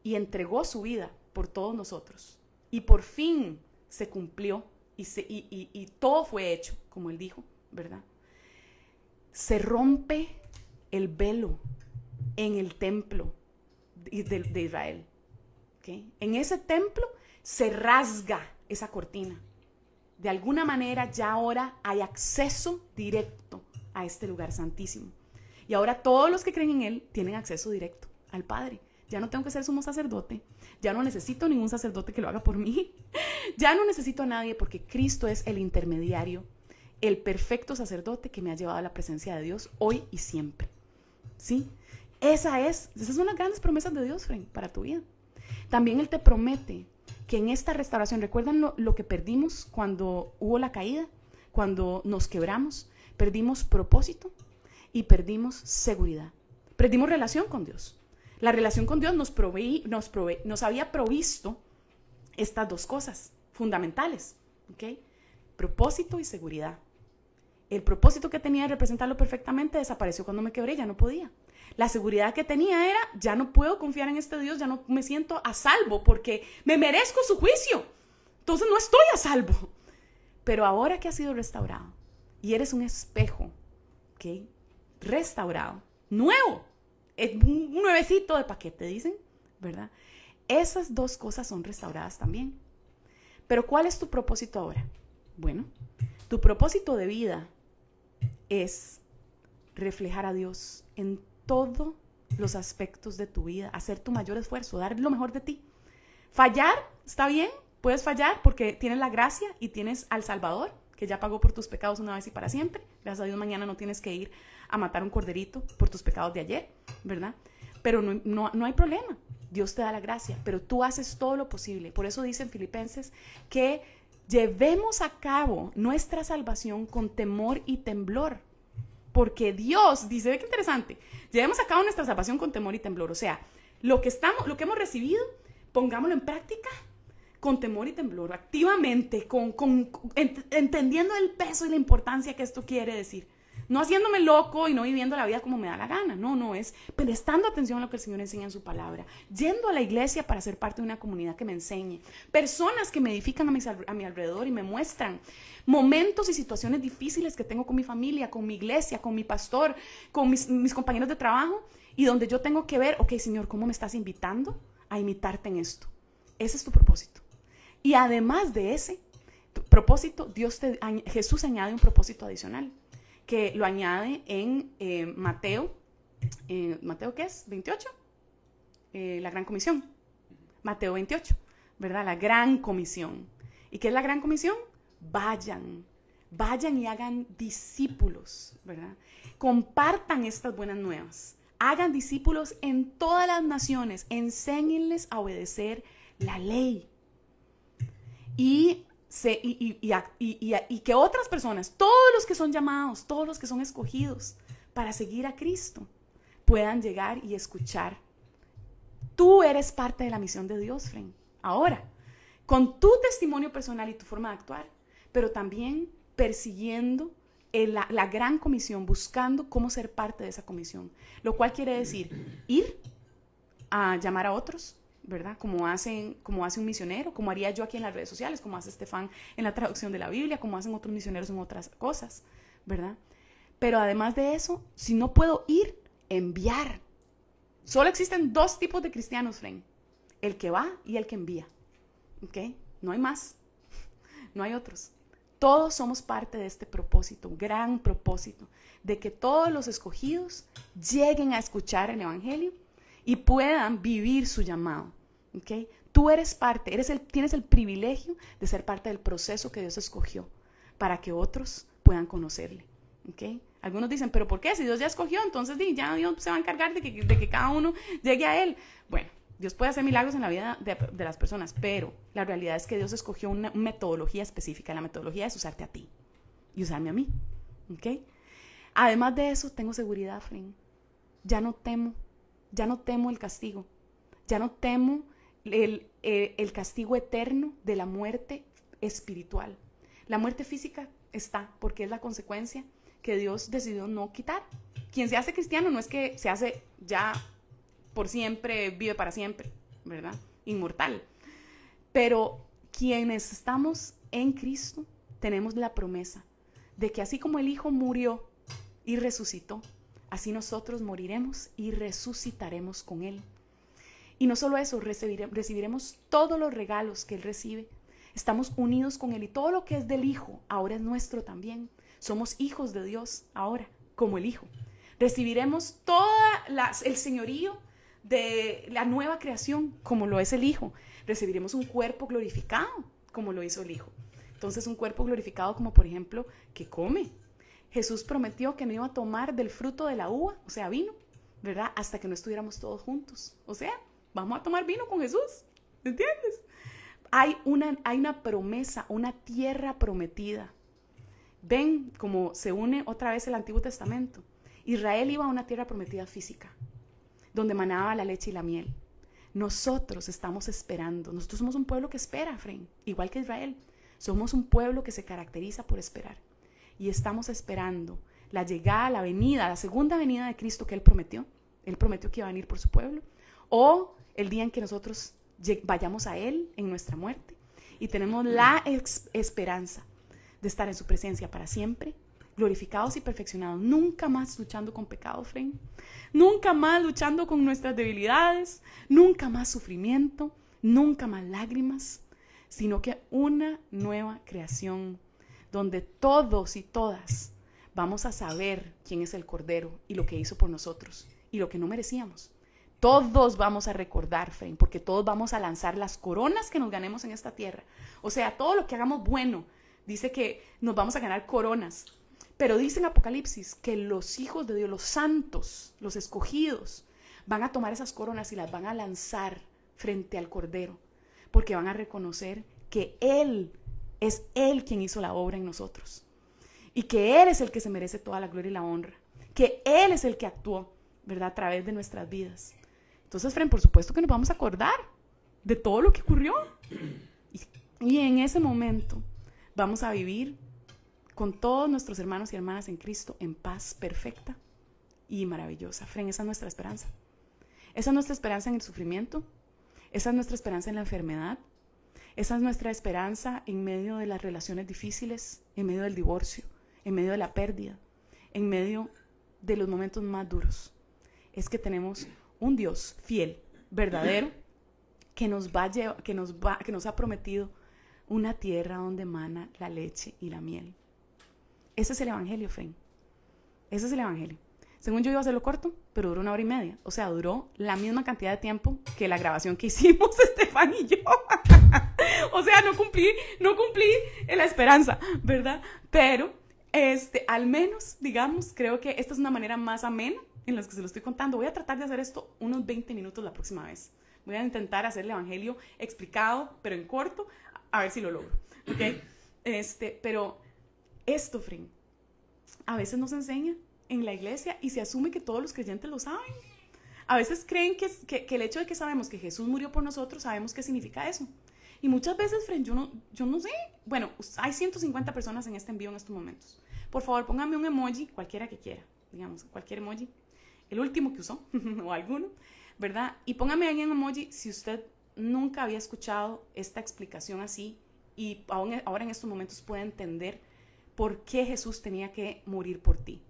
y entregó su vida por todos nosotros y por fin se cumplió y todo fue hecho, como él dijo, ¿verdad? Se rompe el velo en el templo de Israel. ¿Okay? En ese templo se rasga esa cortina. De alguna manera ya ahora hay acceso directo a este lugar santísimo. Y ahora todos los que creen en él tienen acceso directo al Padre. Ya no tengo que ser sumo sacerdote. Ya no necesito ningún sacerdote que lo haga por mí. Ya no necesito a nadie porque Cristo es el intermediario, el perfecto sacerdote que me ha llevado a la presencia de Dios hoy y siempre. ¿Sí? Esas son las grandes promesas de Dios, Frank, para tu vida. También Él te promete que en esta restauración, ¿recuerdan lo que perdimos cuando hubo la caída? Cuando nos quebramos, perdimos propósito y perdimos seguridad. Perdimos relación con Dios. La relación con Dios nos había provisto estas dos cosas fundamentales, ¿ok? Propósito y seguridad. El propósito que tenía de representarlo perfectamente desapareció cuando me quebré, ya no podía. La seguridad que tenía era, ya no puedo confiar en este Dios, ya no me siento a salvo porque me merezco su juicio. Entonces no estoy a salvo. Pero ahora que has sido restaurado y eres un espejo, ¿ok? Restaurado, nuevo, un nuevecito de paquete, dicen, ¿verdad? Esas dos cosas son restauradas también. Pero ¿cuál es tu propósito ahora? Bueno, tu propósito de vida es reflejar a Dios en todos los aspectos de tu vida, hacer tu mayor esfuerzo, dar lo mejor de ti. Fallar, está bien, puedes fallar porque tienes la gracia y tienes al Salvador, que ya pagó por tus pecados una vez y para siempre. Gracias a Dios mañana no tienes que ir a matar un corderito por tus pecados de ayer, ¿verdad? Pero no hay problema. Dios te da la gracia, pero tú haces todo lo posible. Por eso dice en Filipenses que llevemos a cabo nuestra salvación con temor y temblor. Porque Dios dice, ve qué interesante, llevemos a cabo nuestra salvación con temor y temblor. O sea, lo que hemos recibido, pongámoslo en práctica con temor y temblor, activamente, entendiendo el peso y la importancia que esto quiere decir. No haciéndome loco y no viviendo la vida como me da la gana. No, es prestando atención a lo que el Señor enseña en su palabra. Yendo a la iglesia para ser parte de una comunidad que me enseñe. Personas que me edifican a mi alrededor y me muestran momentos y situaciones difíciles que tengo con mi familia, con mi iglesia, con mi pastor, con mis compañeros de trabajo. Y donde yo tengo que ver, ok, Señor, ¿cómo me estás invitando a imitarte en esto? Ese es tu propósito. Y además de ese propósito, Jesús añade un propósito adicional, que lo añade en Mateo, ¿Mateo qué es? ¿28? La Gran Comisión. Mateo 28, ¿verdad? La Gran Comisión. ¿Y qué es la Gran Comisión? Vayan y hagan discípulos, ¿verdad? Compartan estas buenas nuevas. Hagan discípulos en todas las naciones. Enséñenles a obedecer la ley. Y que otras personas, todos los que son llamados, todos los que son escogidos para seguir a Cristo, puedan llegar y escuchar. Tú eres parte de la misión de Dios, friend. Ahora, con tu testimonio personal y tu forma de actuar, pero también persiguiendo la gran comisión, buscando cómo ser parte de esa comisión. Lo cual quiere decir ir a llamar a otros, ¿verdad? Como hace un misionero, como haría yo aquí en las redes sociales, como hace Estefan en la traducción de la Biblia, como hacen otros misioneros en otras cosas, ¿verdad? Pero además de eso, si no puedo ir, enviar. Solo existen dos tipos de cristianos, friend. El que va y el que envía. ¿Ok? No hay más. No hay otros. Todos somos parte de este propósito, gran propósito, de que todos los escogidos lleguen a escuchar el Evangelio y puedan vivir su llamado. ¿Okay? Tú eres parte, tienes el privilegio de ser parte del proceso que Dios escogió para que otros puedan conocerle. ¿Okay? Algunos dicen, ¿pero por qué? Si Dios ya escogió, entonces ya Dios se va a encargar de que cada uno llegue a Él. Bueno, Dios puede hacer milagros en la vida de las personas, pero la realidad es que Dios escogió una metodología específica. La metodología es usarte a ti y usarme a mí. ¿Okay? Además de eso, tengo seguridad, friend. Ya no temo el castigo. Ya no temo el castigo eterno de la muerte espiritual. La muerte física está porque es la consecuencia que Dios decidió no quitar. Quien se hace cristiano no es que se hace ya por siempre, vive para siempre, ¿verdad? Inmortal. Pero quienes estamos en Cristo tenemos la promesa de que así como el Hijo murió y resucitó, así nosotros moriremos y resucitaremos con Él. Y no solo eso, recibiremos todos los regalos que Él recibe. Estamos unidos con Él y todo lo que es del Hijo ahora es nuestro también. Somos hijos de Dios ahora, como el Hijo. Recibiremos todo el señorío de la nueva creación, como lo es el Hijo. Recibiremos un cuerpo glorificado, como lo hizo el Hijo. Entonces, un cuerpo glorificado como, por ejemplo, que come. Jesús prometió que no iba a tomar del fruto de la uva, o sea, vino, ¿verdad? Hasta que no estuviéramos todos juntos. O sea, vamos a tomar vino con Jesús, ¿entiendes? Hay una promesa, una tierra prometida. Ven cómo se une otra vez el Antiguo Testamento. Israel iba a una tierra prometida física, donde manaba la leche y la miel. Nosotros estamos esperando. Nosotros somos un pueblo que espera, friend, igual que Israel. Somos un pueblo que se caracteriza por esperar. Y estamos esperando la llegada, la venida, la segunda venida de Cristo que Él prometió. Él prometió que iba a venir por su pueblo. O el día en que nosotros vayamos a Él en nuestra muerte. Y tenemos la esperanza de estar en su presencia para siempre, glorificados y perfeccionados. Nunca más luchando con pecado, friend. Nunca más luchando con nuestras debilidades. Nunca más sufrimiento. Nunca más lágrimas. Sino que una nueva creación donde todos y todas vamos a saber quién es el Cordero y lo que hizo por nosotros y lo que no merecíamos. Todos vamos a recordar, friend, porque todos vamos a lanzar las coronas que nos ganemos en esta tierra. O sea, todo lo que hagamos bueno, dice que nos vamos a ganar coronas. Pero dice en Apocalipsis que los hijos de Dios, los santos, los escogidos, van a tomar esas coronas y las van a lanzar frente al Cordero, porque van a reconocer que Él es Él quien hizo la obra en nosotros, y que Él es el que se merece toda la gloria y la honra, que Él es el que actuó, ¿verdad?, a través de nuestras vidas. Entonces, Fren, por supuesto que nos vamos a acordar de todo lo que ocurrió, y en ese momento vamos a vivir con todos nuestros hermanos y hermanas en Cristo en paz perfecta y maravillosa. Fren, esa es nuestra esperanza. Esa es nuestra esperanza en el sufrimiento, esa es nuestra esperanza en la enfermedad, esa es nuestra esperanza en medio de las relaciones difíciles, en medio del divorcio, en medio de la pérdida, en medio de los momentos más duros. Es que tenemos un Dios fiel, verdadero, que nos ha prometido una tierra donde mana la leche y la miel. Ese es el evangelio, Fren. Ese es el evangelio. Según yo iba a hacerlo corto, pero duró 1 hora y media. O sea, duró la misma cantidad de tiempo que la grabación que hicimos Estefan y yo. O sea, no cumplí la esperanza, ¿verdad? Pero, al menos, digamos, creo que esta es una manera más amena en la que se lo estoy contando. Voy a tratar de hacer esto unos 20 minutos la próxima vez. Voy a intentar hacer el evangelio explicado, pero en corto, a ver si lo logro, ¿ok? Pero esto, Fren, a veces nos enseña en la iglesia y se asume que todos los creyentes lo saben. A veces creen que el hecho de que sabemos que Jesús murió por nosotros, sabemos qué significa eso. Y muchas veces, Fren, yo no sé. Bueno, hay 150 personas en este envío en estos momentos. Por favor, póngame un emoji, cualquiera que quiera, digamos, cualquier emoji, el último que usó, o alguno, ¿verdad? Y póngame ahí en emoji si usted nunca había escuchado esta explicación así y ahora en estos momentos puede entender por qué Jesús tenía que morir por ti.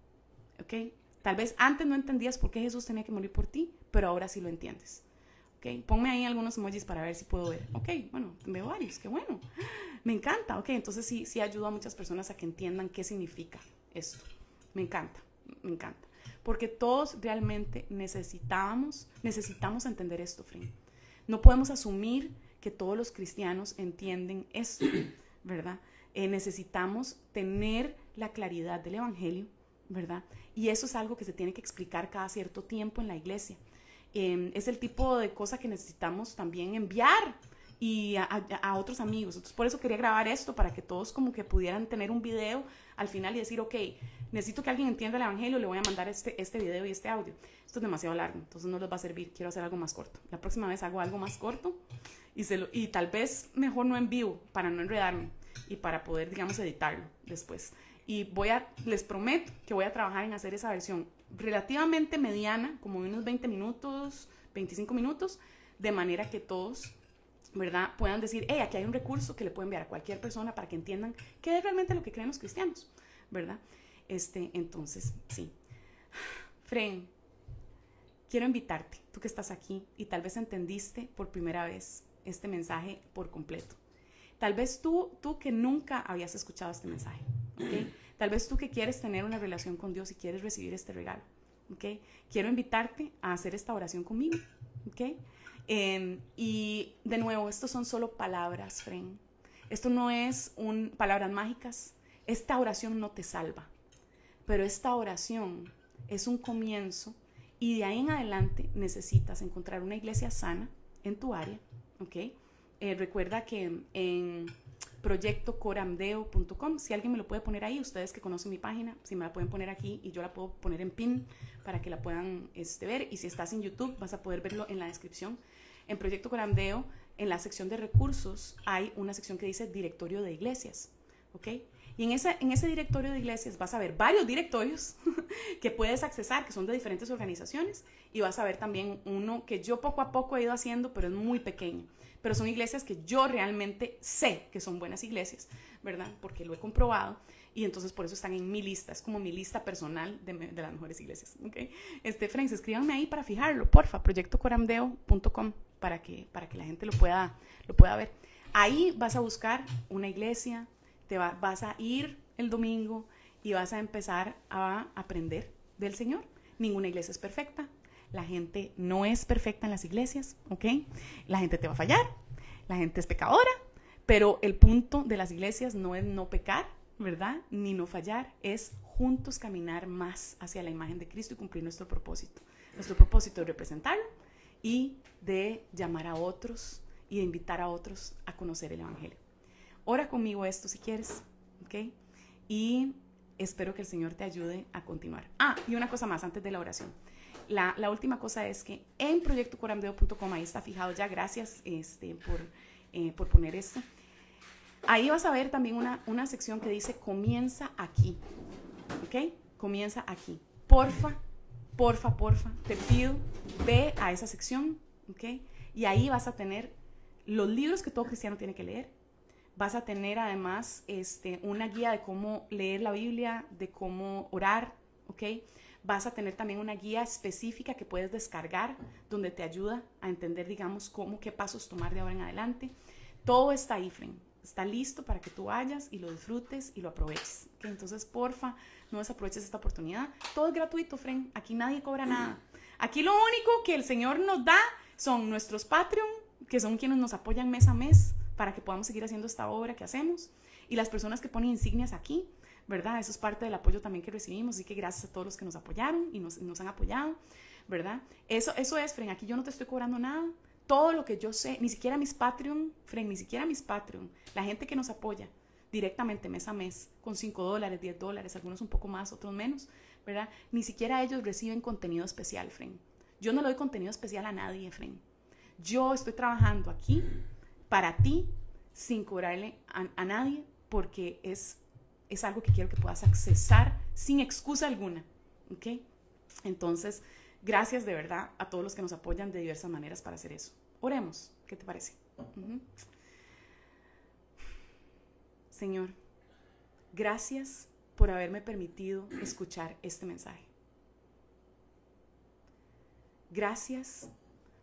¿Ok? Tal vez antes no entendías por qué Jesús tenía que morir por ti, pero ahora sí lo entiendes. ¿Ok? Ponme ahí algunos emojis para ver si puedo ver. Ok, bueno, veo varios, qué bueno. Me encanta, ok, entonces sí ayuda a muchas personas a que entiendan qué significa esto. Me encanta. Porque todos realmente necesitamos entender esto, Fren. No podemos asumir que todos los cristianos entienden esto, ¿verdad? Necesitamos tener la claridad del evangelio, ¿verdad? Y eso es algo que se tiene que explicar cada cierto tiempo en la iglesia. Es el tipo de cosa que necesitamos también enviar y a otros amigos. Entonces, por eso quería grabar esto, para que todos como que pudieran tener un video al final y decir, ok, necesito que alguien entienda el evangelio, le voy a mandar este video y este audio. Esto es demasiado largo, entonces no les va a servir, quiero hacer algo más corto. La próxima vez hago algo más corto y tal vez mejor no en vivo, para no enredarme y para poder, digamos, editarlo después. Y les prometo que voy a trabajar en hacer esa versión relativamente mediana, como de unos 20 minutos, 25 minutos, de manera que todos, ¿verdad?, puedan decir, hey, aquí hay un recurso que le puedo enviar a cualquier persona para que entiendan qué es realmente lo que creen los cristianos, ¿verdad? Entonces, sí. Fren, quiero invitarte, tú que estás aquí y tal vez entendiste por primera vez este mensaje por completo. Tal vez tú que nunca habías escuchado este mensaje, ¿ok? Tal vez tú que quieres tener una relación con Dios y quieres recibir este regalo, ¿ok? Quiero invitarte a hacer esta oración conmigo, ¿ok? Y de nuevo, estos son solo palabras, Fren. Esto no es palabras mágicas. Esta oración no te salva, pero esta oración es un comienzo y de ahí en adelante necesitas encontrar una iglesia sana en tu área, ¿ok? Recuerda que en proyectocoramdeo.com, si alguien me lo puede poner ahí, ustedes que conocen mi página, si me la pueden poner aquí y yo la puedo poner en pin para que la puedan ver, y si estás en YouTube vas a poder verlo en la descripción. En Proyecto Coramdeo, en la sección de recursos, hay una sección que dice directorio de iglesias, ¿ok? Y en ese directorio de iglesias vas a ver varios directorios que puedes accesar, que son de diferentes organizaciones, y vas a ver también uno que yo poco a poco he ido haciendo, pero es muy pequeño. Pero son iglesias que yo realmente sé que son buenas iglesias, ¿verdad? Porque lo he comprobado, y entonces por eso están en mi lista. Es como mi lista personal de las mejores iglesias, ¿ok? Friends, escríbanme ahí para fijarlo, porfa, proyectocoramdeo.com, para que la gente lo pueda ver. Ahí vas a buscar una iglesia, vas a ir el domingo y vas a empezar a aprender del Señor. Ninguna iglesia es perfecta. La gente no es perfecta en las iglesias, ¿ok? La gente te va a fallar, la gente es pecadora, pero el punto de las iglesias no es no pecar, ¿verdad? Ni no fallar, es juntos caminar más hacia la imagen de Cristo y cumplir nuestro propósito. Nuestro propósito es representarlo y de llamar a otros y de invitar a otros a conocer el Evangelio. Ora conmigo esto si quieres, ¿ok? Y espero que el Señor te ayude a continuar. Y una cosa más antes de la oración. La última cosa es que en proyectocorandeo.com, ahí está fijado ya, gracias por poner esto. Ahí vas a ver también una sección que dice comienza aquí, ¿ok? Comienza aquí. Porfa, te pido, ve a esa sección, ¿ok? Y ahí vas a tener los libros que todo cristiano tiene que leer. Vas a tener además una guía de cómo leer la Biblia, de cómo orar, ¿ok? Vas a tener también una guía específica que puedes descargar donde te ayuda a entender, digamos, qué pasos tomar de ahora en adelante. Todo está ahí, friend. Está listo para que tú vayas y lo disfrutes y lo aproveches. ¿Okay? Entonces, porfa, no desaproveches esta oportunidad. Todo es gratuito, friend. Aquí nadie cobra nada. Aquí lo único que el Señor nos da son nuestros Patreon, que son quienes nos apoyan mes a mes para que podamos seguir haciendo esta obra que hacemos. Y las personas que ponen insignias aquí, ¿verdad? Eso es parte del apoyo también que recibimos. Así que gracias a todos los que nos apoyaron y nos han apoyado, ¿verdad? Eso es, friend. Aquí yo no te estoy cobrando nada. Todo lo que yo sé, ni siquiera mis Patreon, friend, ni siquiera mis Patreon, la gente que nos apoya directamente mes a mes, con $5, $10, algunos un poco más, otros menos, ¿verdad? Ni siquiera ellos reciben contenido especial, friend. Yo no le doy contenido especial a nadie, friend. Yo estoy trabajando aquí para ti, sin cobrarle a nadie, porque es algo que quiero que puedas accesar sin excusa alguna, ¿ok? Entonces, gracias de verdad a todos los que nos apoyan de diversas maneras para hacer eso. Oremos, ¿qué te parece? Señor, gracias por haberme permitido escuchar este mensaje. Gracias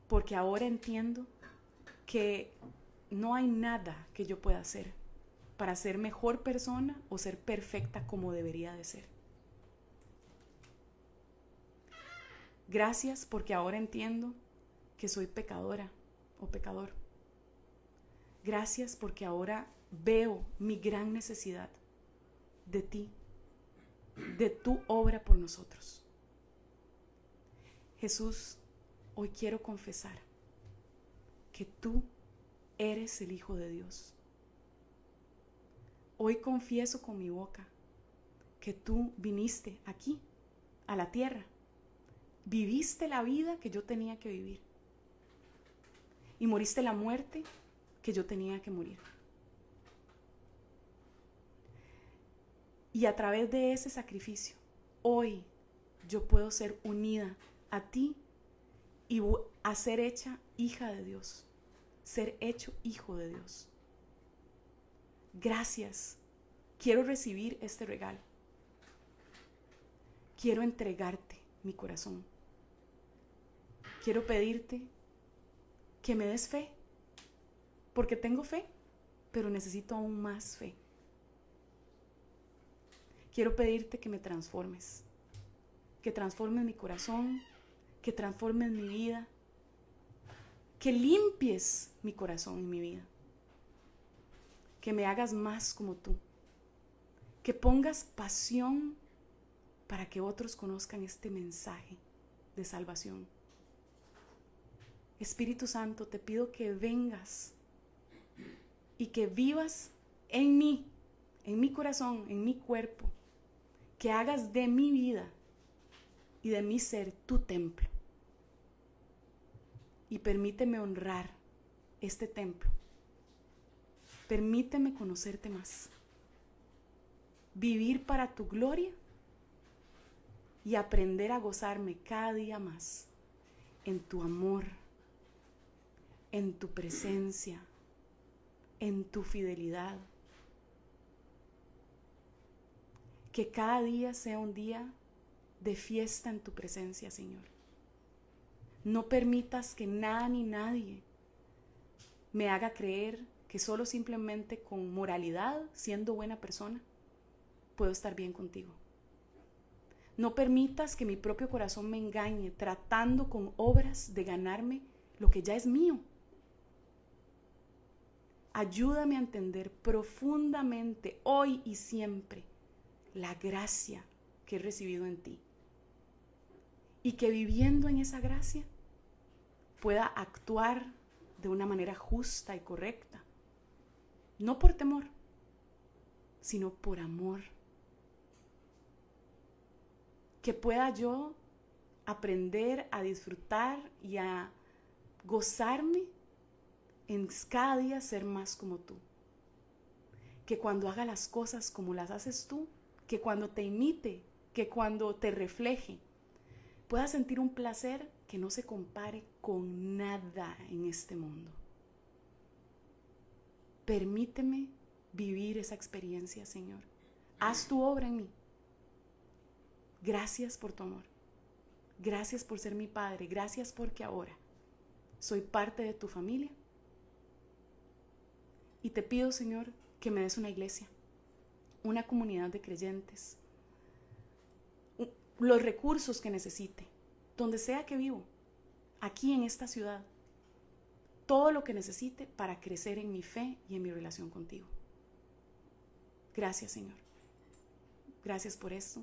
porque ahora entiendo que no hay nada que yo pueda hacer para ser mejor persona o ser perfecta como debería de ser. Gracias porque ahora entiendo que soy pecadora o pecador. Gracias porque ahora veo mi gran necesidad de ti, de tu obra por nosotros. Jesús, hoy quiero confesar que tú eres el Hijo de Dios. Hoy confieso con mi boca que tú viniste aquí, a la tierra. Viviste la vida que yo tenía que vivir. Y moriste la muerte que yo tenía que morir. Y a través de ese sacrificio, hoy yo puedo ser unida a ti y a ser hecha hija de Dios. Ser hecho hijo de Dios. Gracias. Quiero recibir este regalo. Quiero entregarte mi corazón. Quiero pedirte que me des fe, porque tengo fe, pero necesito aún más fe. Quiero pedirte que me transformes, que transformes mi corazón, que transformes mi vida, que limpies mi corazón y mi vida, que me hagas más como tú, que pongas pasión para que otros conozcan este mensaje de salvación. Espíritu Santo, te pido que vengas y que vivas en mí, en mi corazón, en mi cuerpo, que hagas de mi vida y de mi ser tu templo. Y permíteme honrar este templo. Permíteme conocerte más, vivir para tu gloria y aprender a gozarme cada día más en tu amor, en tu presencia, en tu fidelidad. Que cada día sea un día de fiesta en tu presencia, Señor. No permitas que nada ni nadie me haga creer que solo simplemente con moralidad, siendo buena persona, puedo estar bien contigo. No permitas que mi propio corazón me engañe tratando con obras de ganarme lo que ya es mío. Ayúdame a entender profundamente hoy y siempre la gracia que he recibido en ti. y que viviendo en esa gracia pueda actuar de una manera justa y correcta, no por temor, sino por amor. Que pueda yo aprender a disfrutar y a gozarme en cada día ser más como tú. Que cuando haga las cosas como las haces tú, que cuando te imite, que cuando te refleje, pueda sentir un placer que no se compare con nada en este mundo. Permíteme vivir esa experiencia, Señor. Haz tu obra en mí. Gracias por tu amor. Gracias por ser mi Padre. Gracias porque ahora soy parte de tu familia. Y te pido, Señor, que me des una iglesia, una comunidad de creyentes, los recursos que necesite, donde sea que vivo, aquí en esta ciudad, todo lo que necesite para crecer en mi fe y en mi relación contigo. Gracias, Señor. Gracias por esto.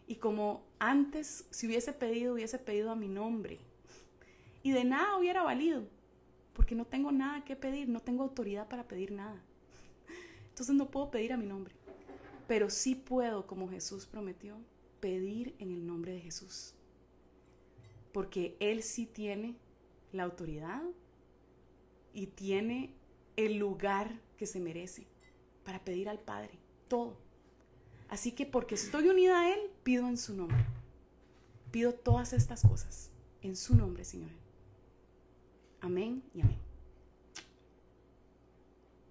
Y como antes, si hubiese pedido a mi nombre, y de nada hubiera valido, porque no tengo nada que pedir, no tengo autoridad para pedir nada. Entonces no puedo pedir a mi nombre, pero sí puedo, como Jesús prometió, pedir en el nombre de Jesús, porque Él sí tiene la autoridad y tiene el lugar que se merece para pedir al Padre todo. Así que porque estoy unida a Él, pido en su nombre. Pido todas estas cosas en su nombre, Señor. Amén y amén.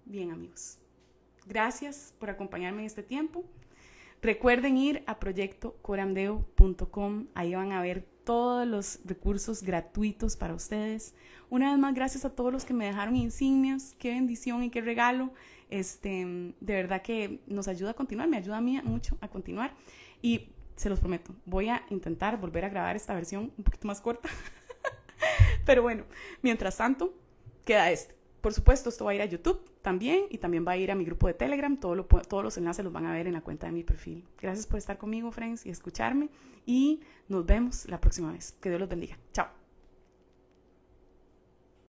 Bien, amigos. Gracias por acompañarme en este tiempo. Recuerden ir a proyectocoramdeo.com. Ahí van a ver todos los recursos gratuitos para ustedes. Una vez más, gracias a todos los que me dejaron insignias. Qué bendición y qué regalo. De verdad que nos ayuda a continuar. Me ayuda a mí mucho a continuar. Y se los prometo, voy a intentar volver a grabar esta versión un poquito más corta. Pero bueno, mientras tanto, queda Por supuesto, esto va a ir a YouTube también y también va a ir a mi grupo de Telegram. Todos los enlaces los van a ver en la cuenta de mi perfil. Gracias por estar conmigo, friends, y escucharme. Y nos vemos la próxima vez. Que Dios los bendiga. Chao.